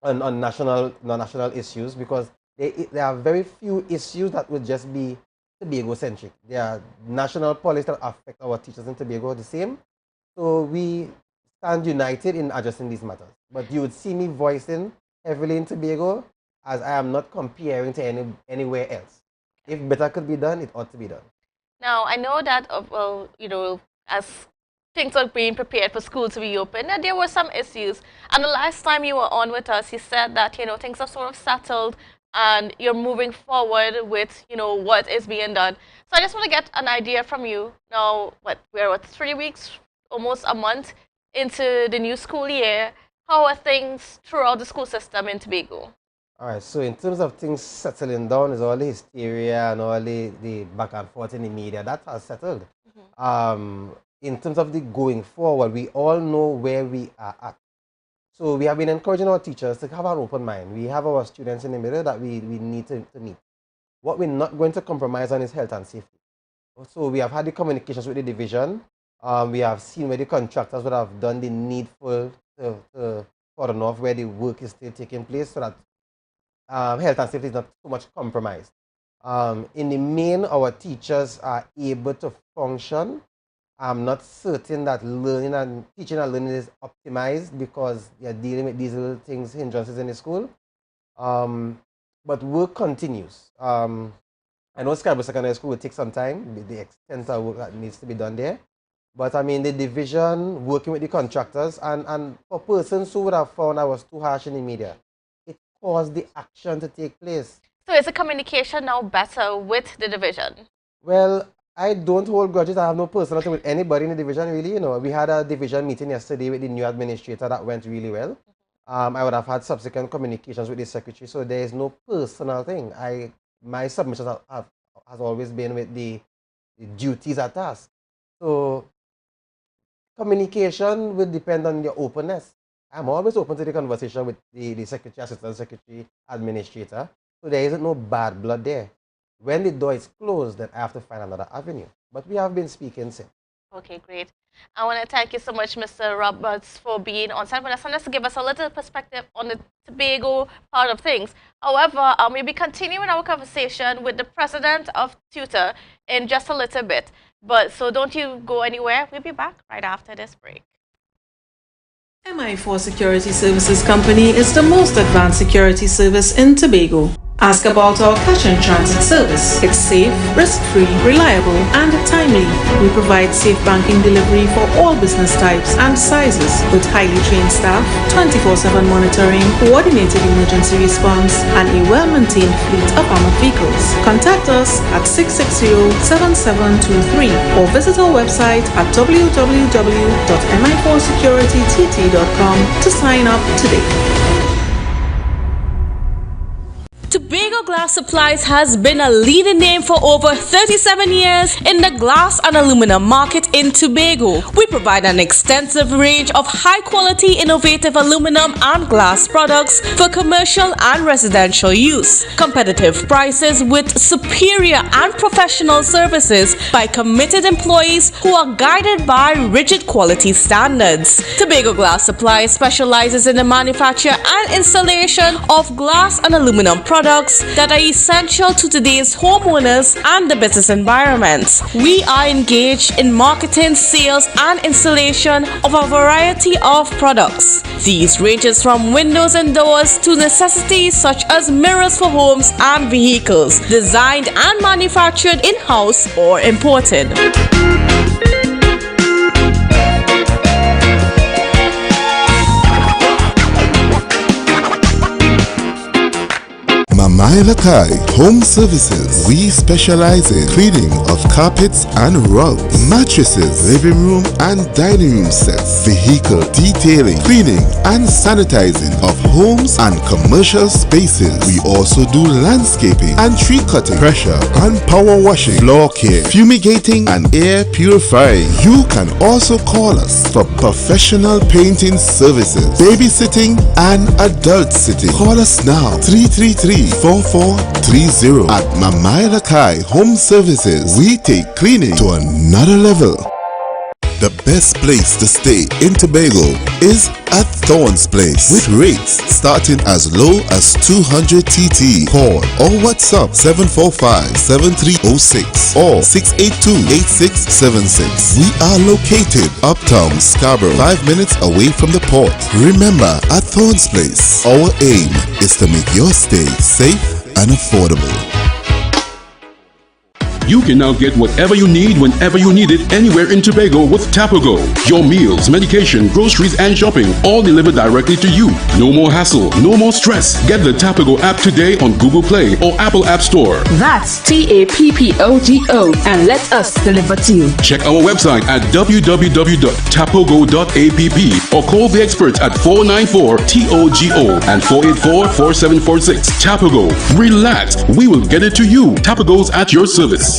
national issues, because there are very few issues that would just be Tobago-centric. There are national policies that affect our teachers in Tobago the same. So we stand united in addressing these matters. But you would see me voicing heavily in Tobago, as I am not comparing to anywhere else. If better could be done, it ought to be done. Now, I know that, you know, as things are being prepared for school to reopen, and there were some issues. And the last time you were on with us, you said that, you know, things are sort of settled and you're moving forward with, you know, what is being done. So I just want to get an idea from you. Now, we're 3 weeks, almost a month into the new school year. How are things throughout the school system in Tobago? All right, so in terms of things settling down, is all the hysteria and all the back and forth in the media, that has settled. In terms of the going forward, we all know where we are at. So we have been encouraging our teachers to have an open mind. We have our students in the middle that we need to meet. What we're not going to compromise on is health and safety. So we have had the communications with the division. We have seen where the contractors would have done the needful to cordon off where the work is still taking place so that health and safety is not so much compromised. In the main, our teachers are able to function. I'm not certain that learning and teaching and learning is optimized because they are dealing with these little things, hindrances in the school. But work continues. I know Scarborough Secondary School will take some time, the extent of work that needs to be done there. But I mean, the division working with the contractors, and for persons who would have found I was too harsh in the media, it caused the action to take place. So is the communication now better with the division? Well, I don't hold grudges. I have no personal thing with anybody in the division, really. You know, we had a division meeting yesterday with the new administrator that went really well. I would have had subsequent communications with the secretary, so there is no personal thing. My submissions has always been with the duties at task. So communication will depend on your openness. I'm always open to the conversation with the secretary, assistant secretary, administrator. So there isn't no bad blood there. When the door is closed, then I have to find another avenue. But we have been speaking since. Okay, great. I want to thank you so much, Mr. Roberts, for being on site with us and just to give us a little perspective on the Tobago part of things. However, we'll be continuing our conversation with the president of Tutor in just a little bit. So don't you go anywhere. We'll be back right after this break. MI4 Security Services Company is the most advanced security service in Tobago. Ask about our cash and transit service. It's safe, risk-free, reliable, and timely. We provide safe banking delivery for all business types and sizes with highly trained staff, 24/7 monitoring, coordinated emergency response, and a well-maintained fleet of armored vehicles. Contact us at 660-7723 or visit our website at www.mi4securitytt.com to sign up today. Tobago Glass Supplies has been a leading name for over 37 years in the glass and aluminum market in Tobago. We provide an extensive range of high-quality, innovative aluminum and glass products for commercial and residential use. Competitive prices with superior and professional services by committed employees who are guided by rigid quality standards. Tobago Glass Supplies specializes in the manufacture and installation of glass and aluminum products that are essential to today's homeowners and the business environment. We are engaged in marketing, sales, and installation of a variety of products. These ranges from windows and doors to necessities such as mirrors for homes and vehicles, designed and manufactured in-house or imported. Mamai Lakai Home Services. We specialize in cleaning of carpets and rugs, mattresses, living room and dining room sets, vehicle detailing, cleaning and sanitizing of homes and commercial spaces. We also do landscaping and tree cutting, pressure and power washing, floor care, fumigating and air purifying. You can also call us for professional painting services, babysitting and adult sitting. Call us now 333-4430 at Mamai Lakai Home Services. We take cleaning to another level. The best place to stay in Tobago is at Thorn's Place with rates starting as low as 200 TT. Call or WhatsApp 745-7306 or 682-8676. We are located uptown Scarborough, 5 minutes away from the port. Remember, at Thorn's Place, our aim is to make your stay safe and affordable. You can now get whatever you need whenever you need it anywhere in Tobago with Tobago. Your meals, medication, groceries and shopping all delivered directly to you. No more hassle, no more stress. Get the Tobago app today on Google Play or Apple App Store. That's TAPPOGO and let us deliver to you. Check our website at www.tapogo.app or call the experts at 494-TOGO and 484-4746. Tobago. Relax. We will get it to you. Tobago's at your service.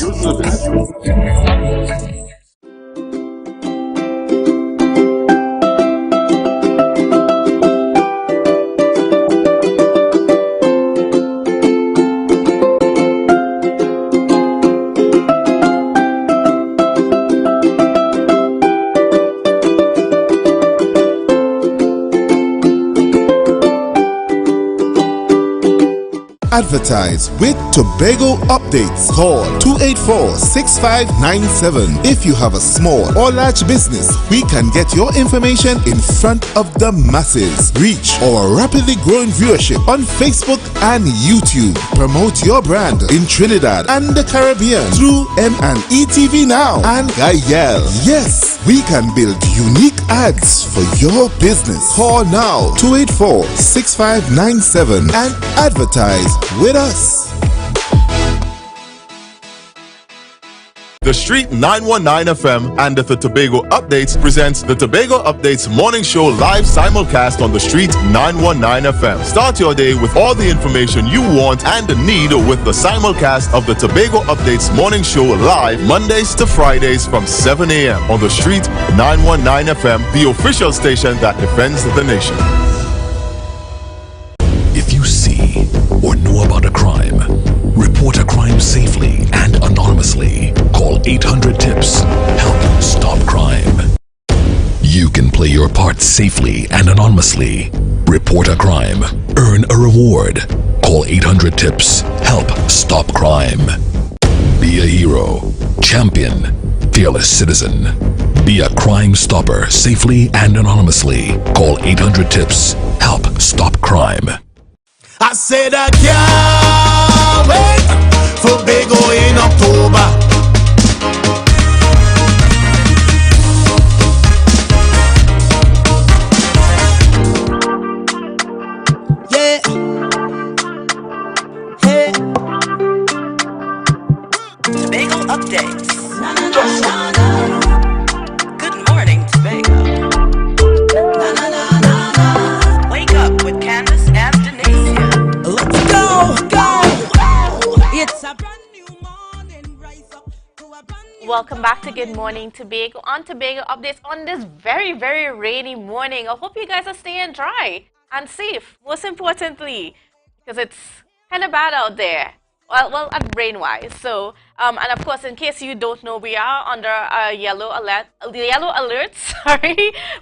advertise with Tobago Updates. Call 284-6597. If you have a small or large business, we can get your information in front of the masses. Reach our rapidly growing viewership on Facebook and YouTube. Promote your brand in Trinidad and the Caribbean through M&E TV Now and Gayel. Yes, we can build unique ads for your business. Call now 284-6597 and advertise with us. The Street 919 FM and the Tobago Updates presents the Tobago Updates Morning Show live simulcast on the Street 919 FM. Start your day with all the information you want and need with the simulcast of the Tobago Updates Morning Show live Mondays to Fridays from 7 a.m. on the Street 919 FM, the official station that defends the nation. If you see or know about a crime, report a crime safely and anonymously. Call 800-TIPS. Help stop crime. You can play your part safely and anonymously. Report a crime. Earn a reward. Call 800-TIPS. Help stop crime. Be a hero. Champion. Fearless citizen. Be a crime stopper safely and anonymously. Call 800-TIPS. Help stop crime. I said I can't wait for Tobago in October. Yeah. Hey. Tobago updates. Good morning, Tobago. Wake up with Candace and Denise. Let's go, go. It's a brand new morning. Rise up to a brand new. Welcome back to Good Morning Tobago on Tobago Updates on this very, very rainy morning. I hope you guys are staying dry and safe, most importantly, because it's kind of bad out there. Well, and rain-wise. So, and of course, in case you don't know, we are under a yellow alert,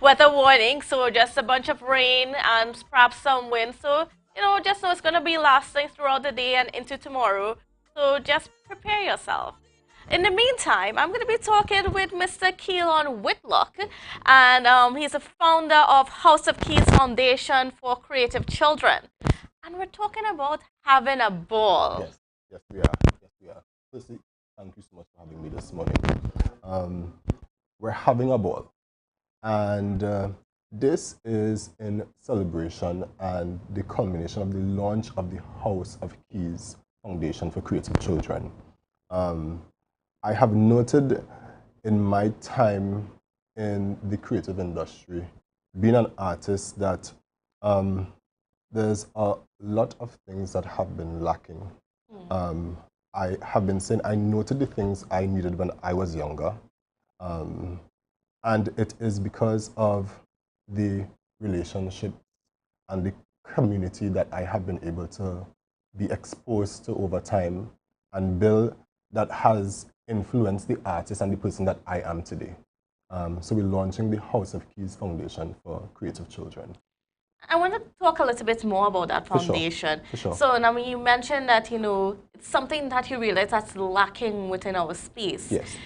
weather warning. So just a bunch of rain and perhaps some wind. So, you know, just know it's going to be lasting throughout the day and into tomorrow. So just prepare yourself. In the meantime, I'm going to be talking with Mr. Keelan Whitlock, and he's a founder of House of Keys Foundation for Creative Children. And we're talking about having a ball. Yes, we are. Firstly, thank you so much for having me this morning. We're having a ball, and this is in celebration and the culmination of the launch of the House of Keys Foundation for Creative Children. I have noted in my time in the creative industry, being an artist, that there's a lot of things that have been lacking. I have been saying I noted the things I needed when I was younger, and it is because of the relationship and the community that I have been able to be exposed to over time and build, that has influenced the artist and the person that I am today. So we're launching the House of Keys Foundation for Creative Children. I want to talk a little bit more about that foundation. For sure. So, now you mentioned that, you know, it's something that you realize that's lacking within our space. Yes.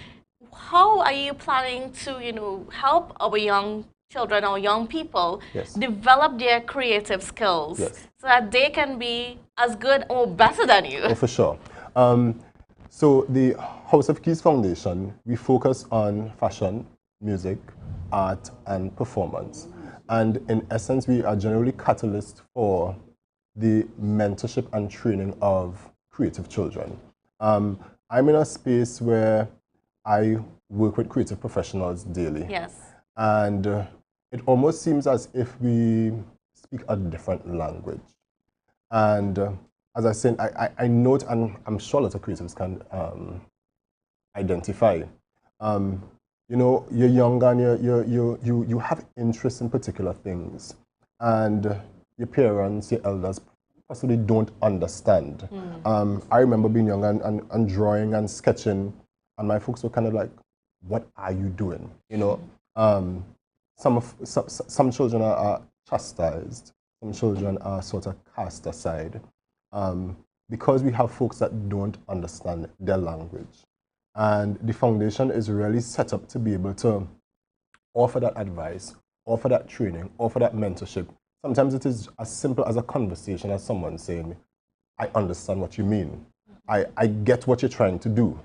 How are you planning to, you know, help our young children or young people develop their creative skills so that they can be as good or better than you? Oh, for sure. So the House of Keys Foundation, we focus on fashion, music, art, and performance. And in essence, we are generally catalysts for the mentorship and training of creative children. I'm in a space where I work with creative professionals daily. Yes. And it almost seems as if we speak a different language. And as I said, I note, and I'm sure lots of creatives can identify, you know, you're younger and you have interest in particular things, and your parents, your elders possibly don't understand. I remember being young and drawing and sketching, and my folks were kind of like, what are you doing? You know, some children are chastised, some children are sort of cast aside. because we have folks that don't understand their language. And the foundation is really set up to be able to offer that advice, offer that training, offer that mentorship. Sometimes it is as simple as a conversation, as someone saying, I understand what you mean. I get what you're trying to do.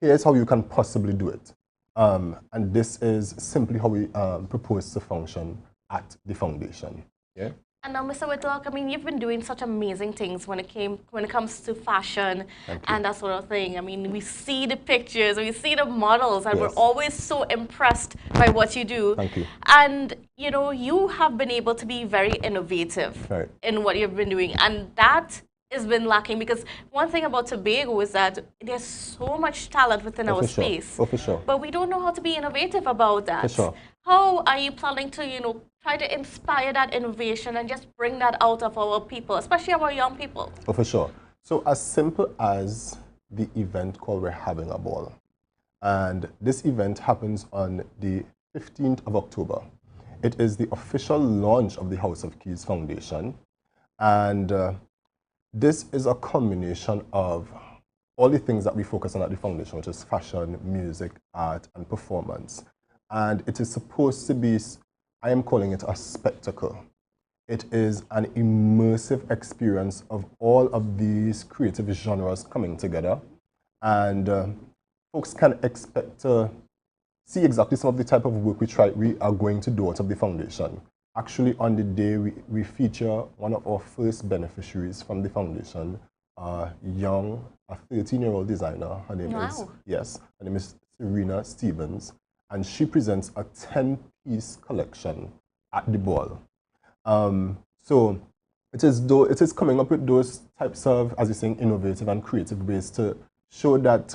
Here's how you can possibly do it. And this is simply how we propose to function at the foundation. Yeah. And now, Mr. Whitlock, I mean, you've been doing such amazing things when it comes to fashion and that sort of thing. I mean, we see the pictures, we see the models, and we're always so impressed by what you do. Thank you. And, you know, you have been able to be very innovative in what you've been doing. And that has been lacking, because one thing about Tobago is that there's so much talent within our space. Oh, for sure. But we don't know how to be innovative about that. For sure. How are you planning to, you know, try to inspire that innovation and just bring that out of our people, especially our young people? Oh, for sure. So as simple as the event called We're Having a Ball. And this event happens on the 15th of October. It is the official launch of the House of Keys Foundation. And this is a combination of all the things that we focus on at the foundation, which is fashion, music, art, and performance. And it is supposed to be, I am calling it a spectacle. It is an immersive experience of all of these creative genres coming together. And folks can expect to see exactly some of the type of work we are going to do out of the foundation. Actually, on the day, we feature one of our first beneficiaries from the foundation, a 13-year-old designer. Her name is Serena Stevens, and she presents a 10-piece collection at the ball. So it is coming up with those types of, as you're saying, innovative and creative ways to show that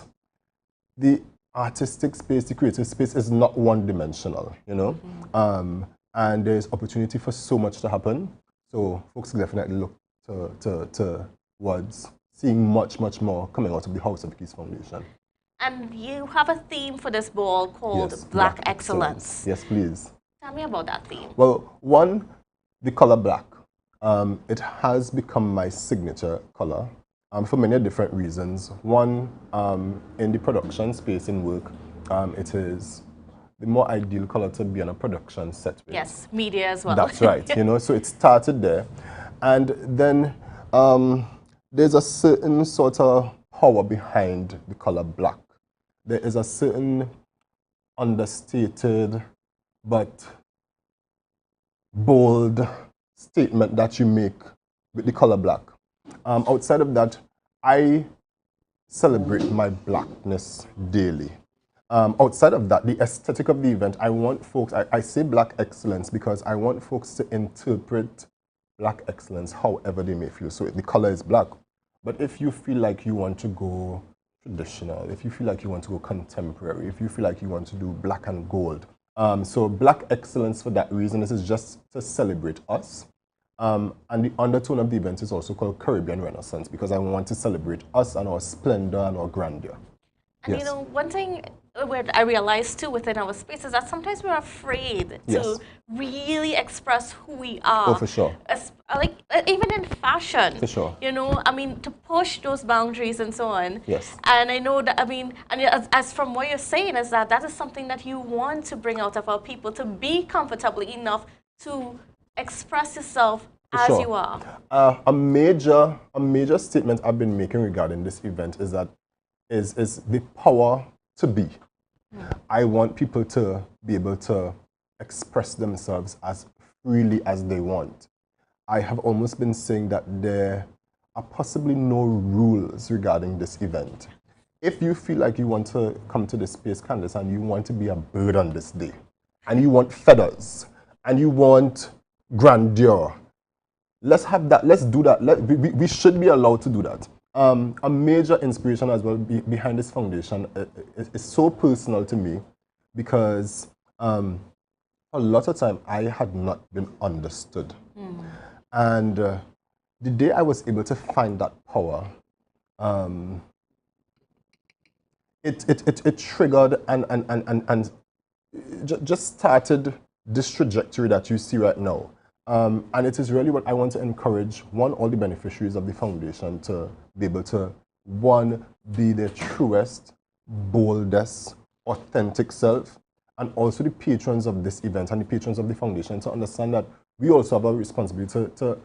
the artistic space, the creative space is not one-dimensional, you know? And there's opportunity for so much to happen. So folks definitely look towards seeing much, much more coming out of the House of Keys Foundation. And you have a theme for this ball called Black Excellence. Yes, please. Tell me about that theme. Well, one, the color black. It has become my signature color for many different reasons. One, in the production space in work, it is the more ideal color to be on a production set with. Yes, media as well. That's right, you know, so it started there. And then there's a certain sort of power behind the color black. There is a certain understated but bold statement that you make with the color black. Outside of that, I celebrate my blackness daily. Outside of that, the aesthetic of the event, I want folks, I say black excellence because I want folks to interpret black excellence however they may feel. So the color is black. But if you feel like you want to go traditional, if you feel like you want to go contemporary, if you feel like you want to do black and gold. So black excellence for that reason, this is just to celebrate us. And the undertone of the event is also called Caribbean Renaissance because I want to celebrate us and our splendor and our grandeur. And you know, one thing I realized too within our space is that sometimes we're afraid to really express who we are. Oh, for sure. Like even in fashion. For sure. You know, I mean, to push those boundaries and so on. Yes. And I know that, I mean, and as from what you're saying is that is something that you want to bring out of our people, to be comfortable enough to express yourself as you are. A major statement I've been making regarding this event is that is the power to be. I want people to be able to express themselves as freely as they want. I have almost been saying that there are possibly no rules regarding this event. If you feel like you want to come to this space, Candace, and you want to be a bird on this day, and you want feathers, and you want grandeur, let's have that, let's do that. We should be allowed to do that. A major inspiration as well behind this foundation is so personal to me because a lot of time I had not been understood. And the day I was able to find that power, it triggered and just started this trajectory that you see right now. And it is really what I want to encourage, all the beneficiaries of the foundation to be able to, be their truest, boldest, authentic self, and also the patrons of this event and the patrons of the foundation to understand that we also have a responsibility to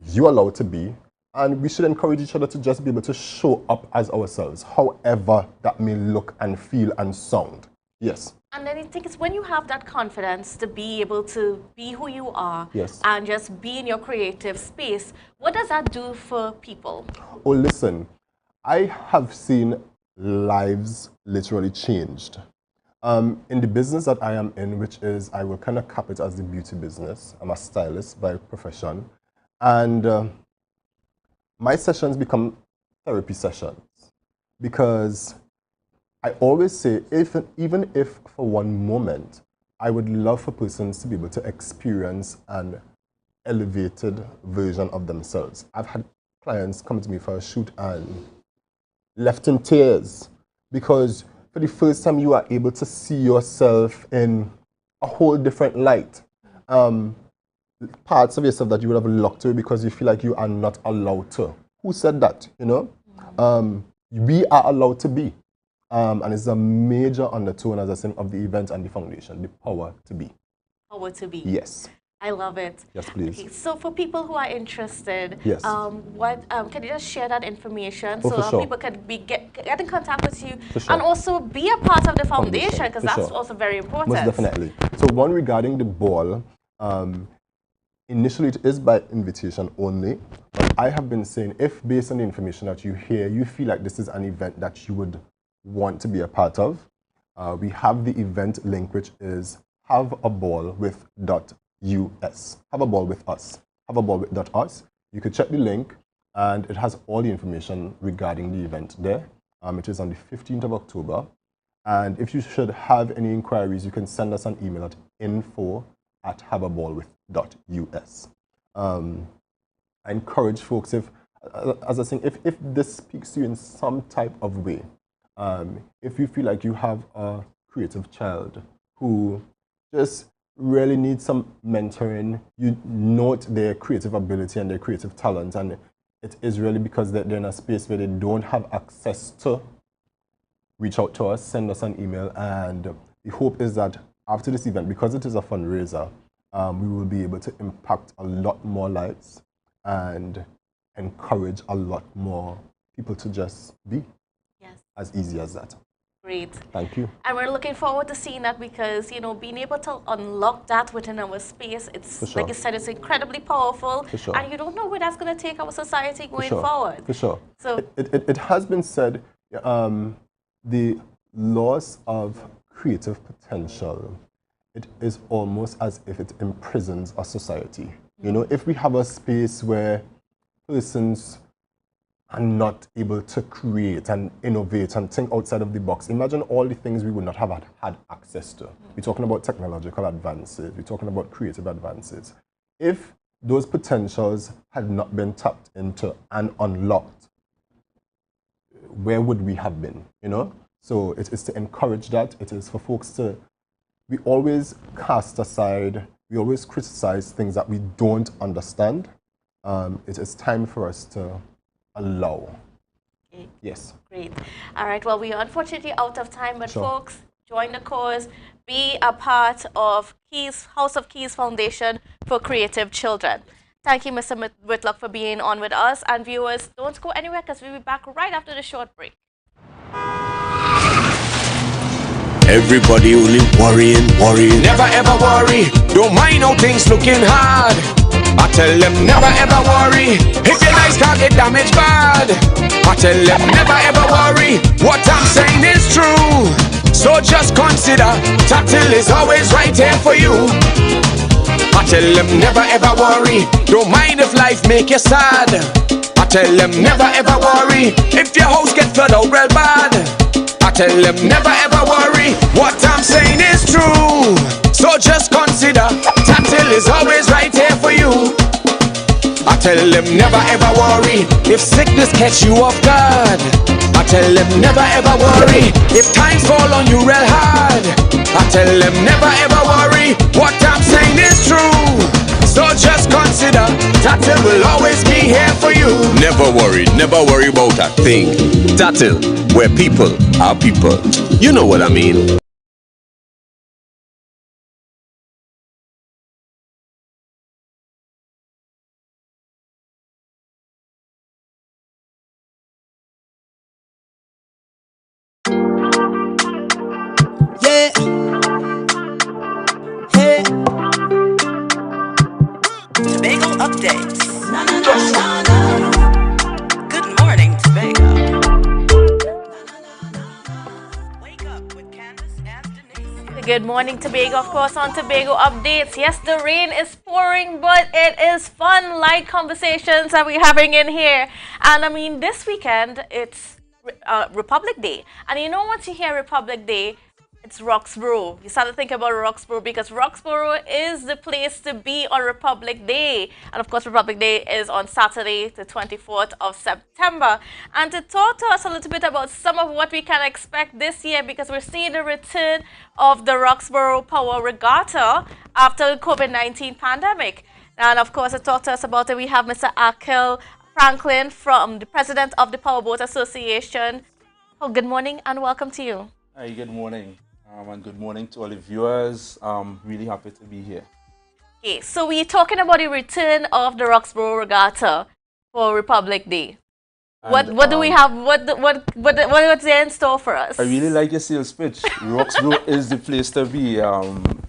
you allowed to be, and we should encourage each other to just be able to show up as ourselves, however that may look and feel and sound. Yes. And then I think it's when you have that confidence to be able to be who you are, yes, and just be in your creative space, what does that do for people? Oh, listen, I have seen lives literally changed. In the business that I am in, which is, I will kind of cap it as the beauty business. I'm a stylist by profession. And my sessions become therapy sessions, because I always say, even if for one moment, I would love for persons to be able to experience an elevated version of themselves. I've had clients come to me for a shoot and left in tears, because for the first time you are able to see yourself in a whole different light. Parts of yourself that you would have locked away because you feel like you are not allowed to. Who said that, you know? We are allowed to be. And it's a major undertone, as I said, of the event and the foundation, the power to be. Power to be. Yes. I love it. Yes, please. Okay, so for people who are interested, yes, can you just share that information so sure. People can get in contact with you, and also be a part of the foundation, because that's also very important. Most definitely. So one regarding the ball, initially it is by invitation only, but I have been saying, if based on the information that you hear, you feel like this is an event that you would want to be a part of, we have the event link, which is haveaballwith.us. Have a ball with us. Have a ball with .us. You could check the link, and it has all the information regarding the event there. It is on the 15th of October. And if you should have any inquiries, you can send us an email at info@haveaballwith.us. I encourage folks, as I was saying, if this speaks to you in some type of way, if you feel like you have a creative child who just really needs some mentoring, you note their creative ability and their creative talent, and it is really because they're in a space where they don't have access to, reach out to us, send us an email, and the hope is that after this event, because it is a fundraiser, we will be able to impact a lot more lives and encourage a lot more people to just be. Yes. As easy as that. Great. Thank you. And we're looking forward to seeing that, because, you know, being able to unlock that within our space, it's, like you said, it's incredibly powerful. For sure. And you don't know where that's going to take our society going forward. For sure. So it has been said, the loss of creative potential, it is almost as if it imprisons a society. You know, if we have a space where persons are not able to create and innovate and think outside of the box, imagine all the things we would not have had access to. We're talking about technological advances, we're talking about creative advances. If those potentials had not been tapped into and unlocked, where would we have been, you know? So it is to encourage that. It is for folks to, we always cast aside, we always criticize things that we don't understand. It is time for us to allow. Okay. Yes. Great. All right. Well, we are unfortunately out of time, but folks, join the cause. Be a part of House of Keys Foundation for Creative Children. Thank you, Mr. Whitlock, for being on with us. And viewers, don't go anywhere, because we'll be back right after the short break. Everybody only worrying. Never ever worry. Don't mind how things looking hard. I tell them never ever worry. If your life can't get damaged bad, I tell them never ever worry. What I'm saying is true. So just consider Tatil is always right here for you. I tell them never ever worry. Don't mind if life make you sad. I tell them never ever worry. If your house get flooded out real bad, I tell them never ever worry. What I'm saying is true. So just consider Tatil is always right here for you. I tell them never ever worry. If sickness catch you off guard, I tell them never ever worry. If times fall on you real hard, I tell them never ever worry. What I'm saying is true. So just consider. Tatil will always be here for you. Never worry about a thing. Tatil, where people are people. You know what I mean. Yeah. Hey. Tobago updates. Good morning, Tobago. Good morning, Tobago. Of course, on Tobago updates. Yes, the rain is pouring, but it is fun, light conversations that we're having in here. And I mean, this weekend it's Republic Day, and you know, once you hear Republic Day, it's Roxborough. You start to think about Roxborough because Roxborough is the place to be on Republic Day. And of course, Republic Day is on Saturday, the 24th of September. And to talk to us a little bit about some of what we can expect this year, because we're seeing the return of the Roxborough Power Regatta after the COVID-19 pandemic. And of course, to talk to us about it, we have Mr. Akhil Franklin, from the president of the Powerboat Association. Oh, good morning and welcome to you. Hi, good morning. And good morning to all the viewers. I'm really happy to be here. Okay, so we're talking about the return of the Roxborough Regatta for Republic Day. And, what do we have? What's there in store for us? I really like your sales pitch. Roxborough is the place to be.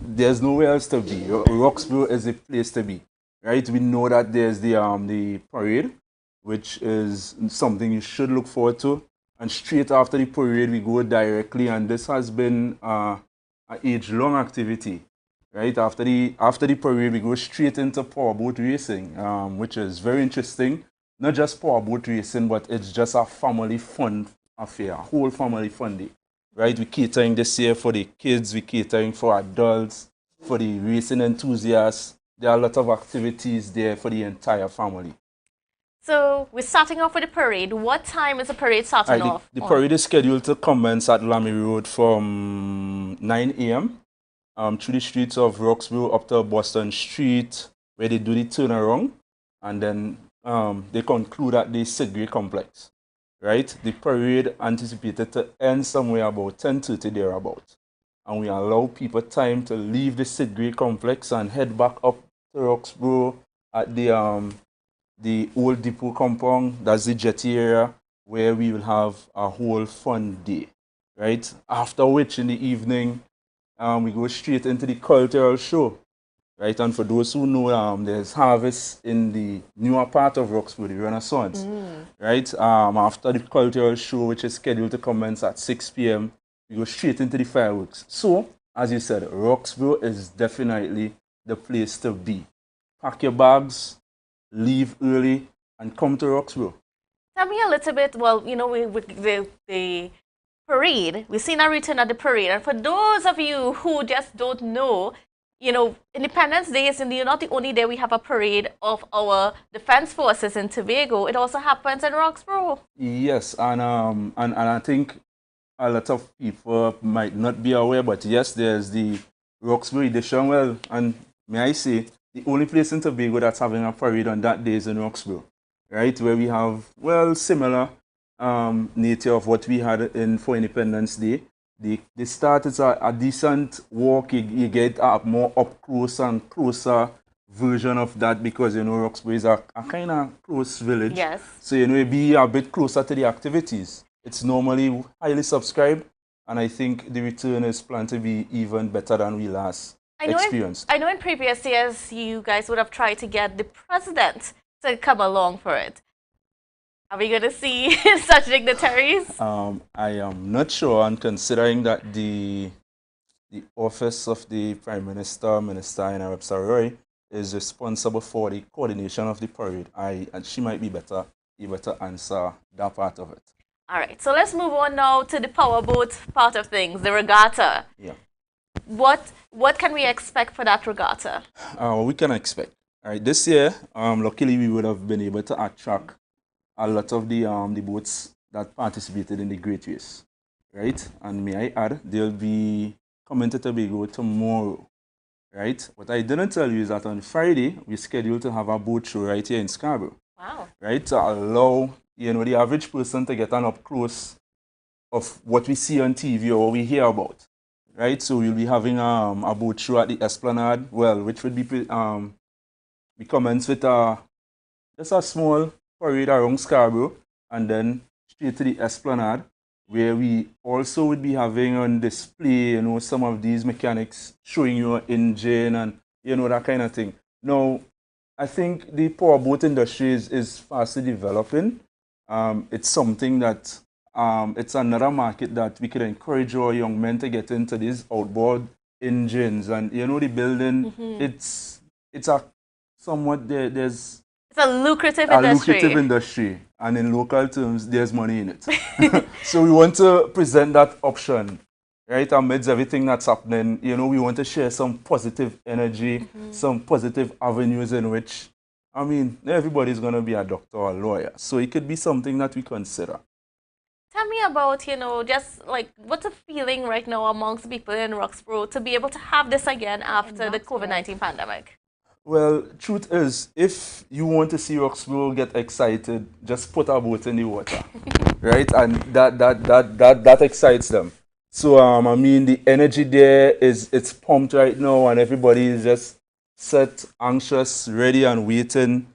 There's nowhere else to be. Roxborough is the place to be, right? We know that there's the parade, which is something you should look forward to. And straight after the parade, we go directly, and this has been an age-long activity, right? After the parade, we go straight into powerboat racing, which is very interesting. Not just powerboat racing, but it's just a family fun affair, a whole family fun day, right? We're catering this year for the kids, we're catering for adults, for the racing enthusiasts. There are a lot of activities there for the entire family. So we're starting off with the parade. What time is the parade starting off? The parade is scheduled to commence at Lamy Road from 9 a.m. Through the streets of Roxborough up to Boston Street, where they do the turnaround, and then they conclude at the Sidgray complex. Right? The parade anticipated to end somewhere about 10:30 thereabout, and we allow people time to leave the Sidgray complex and head back up to Roxborough at the old depot compound. That's the jetty area, where we will have a whole fun day, right? After which, in the evening, we go straight into the cultural show, right? And for those who know, there's harvest in the newer part of Roxborough, the Renaissance, right? After the cultural show, which is scheduled to commence at 6 p.m., we go straight into the fireworks. So, as you said, Roxborough is definitely the place to be. Pack your bags, leave early, and come to Roxborough. Tell me a little bit. Well, you know, with the parade, we've seen a return at the parade. And for those of you who just don't know, you know, Independence Day is not the only day we have a parade of our defense forces in Tobago. It also happens in Roxborough. Yes, and I think a lot of people might not be aware, but yes, there's the Roxborough edition. Well, and may I say, the only place in Tobago that's having a parade on that day is in Roxborough, right? Where we have, well, similar nature of what we had for Independence Day. The start is a decent walk. You get a more up close and closer version of that, because, you know, Roxborough is a kind of close village. Yes. So, you know, you be a bit closer to the activities. It's normally highly subscribed, and I think the return is planned to be even better than we last experienced. I know in previous years you guys would have tried to get the president to come along for it. Are we going to see such dignitaries? I am not sure, and considering that the office of the Prime Minister, Minister Ina Roy, is responsible for the coordination of the parade, and she might be able to answer that part of it. All right, so let's move on now to the powerboat part of things, the regatta. Yeah. What can we expect for that regatta? We can expect. All right, this year, luckily we would have been able to attract a lot of the boats that participated in the Great Race, right? And may I add, they'll be coming to Tobago tomorrow, right? What I didn't tell you is that on Friday, we're scheduled to have a boat show right here in Scarborough. Wow. Right? To allow, the average person to get an up close of what we see on TV or what we hear about. Right? So we'll be having a boat show at the Esplanade, which would be, we commence with just a small parade around Scarborough and then straight to the Esplanade, where we also would be having on display, some of these mechanics showing you an engine and, that kind of thing. Now, I think the powerboat industry is fastly developing. It's something that, it's another market that we could encourage our young men to get into these outboard engines. And, the building, it's a somewhat, there's... It's a lucrative industry. And in local terms, there's money in it. So we want to present that option, right? Amidst everything that's happening, we want to share some positive energy, some positive avenues in which, everybody's going to be a doctor or a lawyer. So it could be something that we consider. Tell me about, just like, what's the feeling right now amongst people in Roxborough to be able to have this again after the COVID-19 pandemic? Well, truth is, if you want to see Roxborough get excited, just put a boat in the water, right? And that excites them. So, the energy there it's pumped right now, and everybody is just set, anxious, ready, and waiting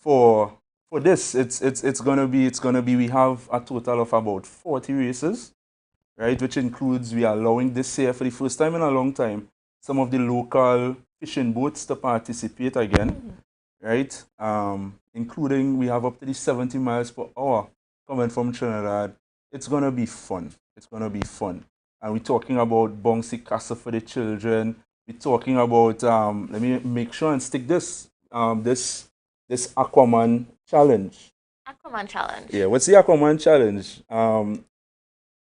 for this. It's gonna be. We have a total of about 40 races, right? Which includes we are allowing this year for the first time in a long time some of the local fishing boats to participate again, right? Including we have up to the 70 miles per hour coming from Trinidad. It's gonna be fun. It's gonna be fun. And we're talking about bouncy castle for the children. We're talking about let me make sure and stick this this Aquaman challenge. Aquaman challenge. Yeah, what's the Aquaman challenge?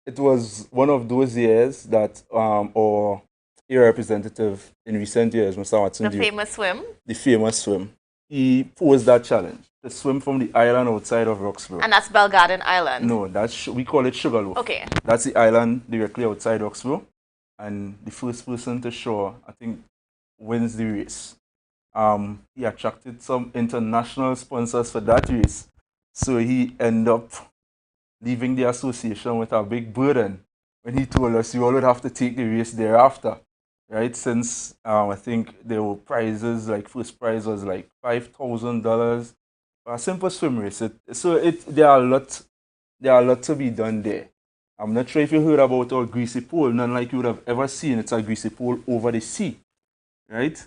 It was one of those years that our area representative in recent years, Mr. Watson, the famous swim. He posed that challenge to swim from the island outside of Roxborough. And that's Bell Garden Island. No, we call it Sugarloaf. Okay. That's the island directly outside Roxborough, and the first person to shore, I think, wins the race. He attracted some international sponsors for that race, so he ended up leaving the association with a big burden when he told us you all would have to take the race thereafter. Right, since I think there were prizes, like first prize was like $5,000 for a simple swim race. There are a lot to be done there. I'm not sure if you heard about our greasy pole, none like you would have ever seen. It's a greasy pole over the sea, right?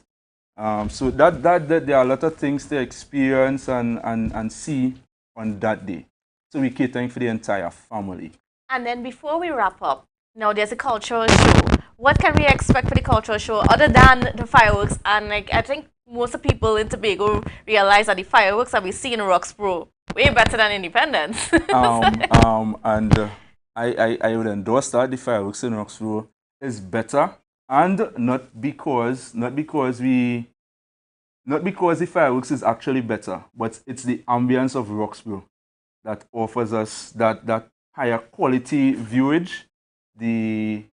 So that there are a lot of things to experience and see on that day. So we're catering for the entire family. And then before we wrap up, now there's a cultural show. What can we expect for the cultural show other than the fireworks? And I think most of the people in Tobago realize that the fireworks that we see in Roxborough way better than Independence. And I would endorse that the fireworks in Roxborough is better, and not because the fireworks is actually better, but it's the ambience of Roxborough that offers us that higher quality viewage, the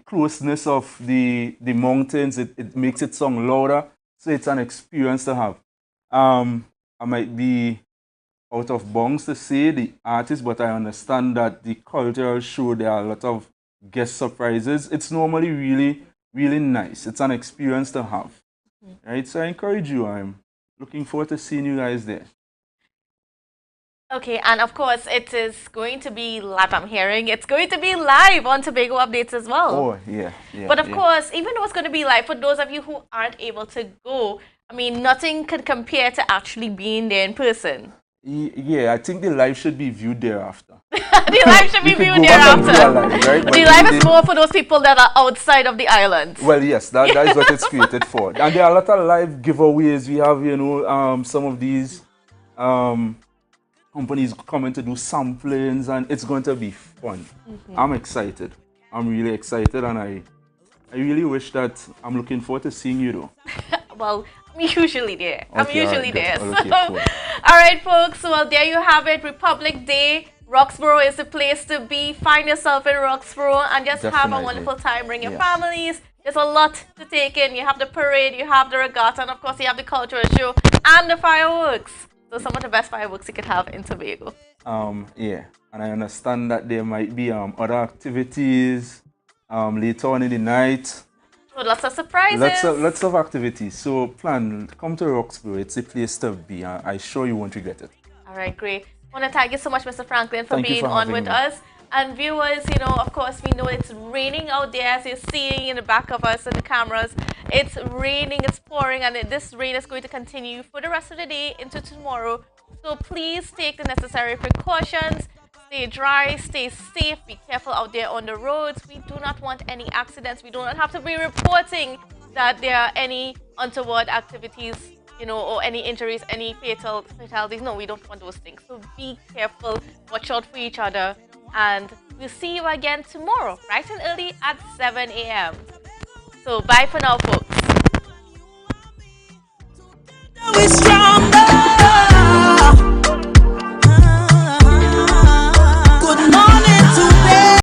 closeness of the mountains. It makes it sound louder, so it's an experience to have. I might be out of bounds to say the artist, but I understand that the cultural show, there are a lot of guest surprises. It's normally really, really nice. It's an experience to have, right? So I encourage you. I'm looking forward to seeing you guys there. Okay, and of course, it is going to be live. I'm hearing it's going to be live on Tobago Updates as well. Oh, yeah. But of course, even though it's going to be live, for those of you who aren't able to go, nothing could compare to actually being there in person. Yeah, I think the live should be viewed thereafter. The live should be viewed thereafter. Right? The live is more for those people that are outside of the island. Well, yes, that is what it's created for. And there are a lot of live giveaways. We have, some of these companies coming to do samplings, and it's going to be fun. I'm excited. I'm really excited, and I really wish that I'm looking forward to seeing you though. Well, I'm usually there. Okay, I'm usually there. Okay, cool. All right, folks. Well, there you have it. Republic Day. Roxborough is the place to be. Find yourself in Roxborough and just have a wonderful time. Bring your families, There's a lot to take in. You have the parade, you have the regatta, and of course you have the cultural show and the fireworks. So some of the best fireworks you could have in Tobago. Yeah, and I understand that there might be other activities later on in the night. So lots of surprises. Lots of activities. So come to Roxborough. It's a place to be. I'm sure you won't regret it. All right, great. I want to thank you so much, Mr. Franklin, for Thank you being for on having with me. us. And viewers, of course, we know it's raining out there, as you're seeing in the back of us in the cameras. It's raining, it's pouring, and this rain is going to continue for the rest of the day into tomorrow. So please take the necessary precautions. Stay dry, stay safe, be careful out there on the roads. We do not want any accidents. We do not have to be reporting that there are any untoward activities, or any injuries, any fatalities. No, we don't want those things. So be careful, watch out for each other, and we'll see you again tomorrow, bright and early at 7 a.m. So bye for now, folks.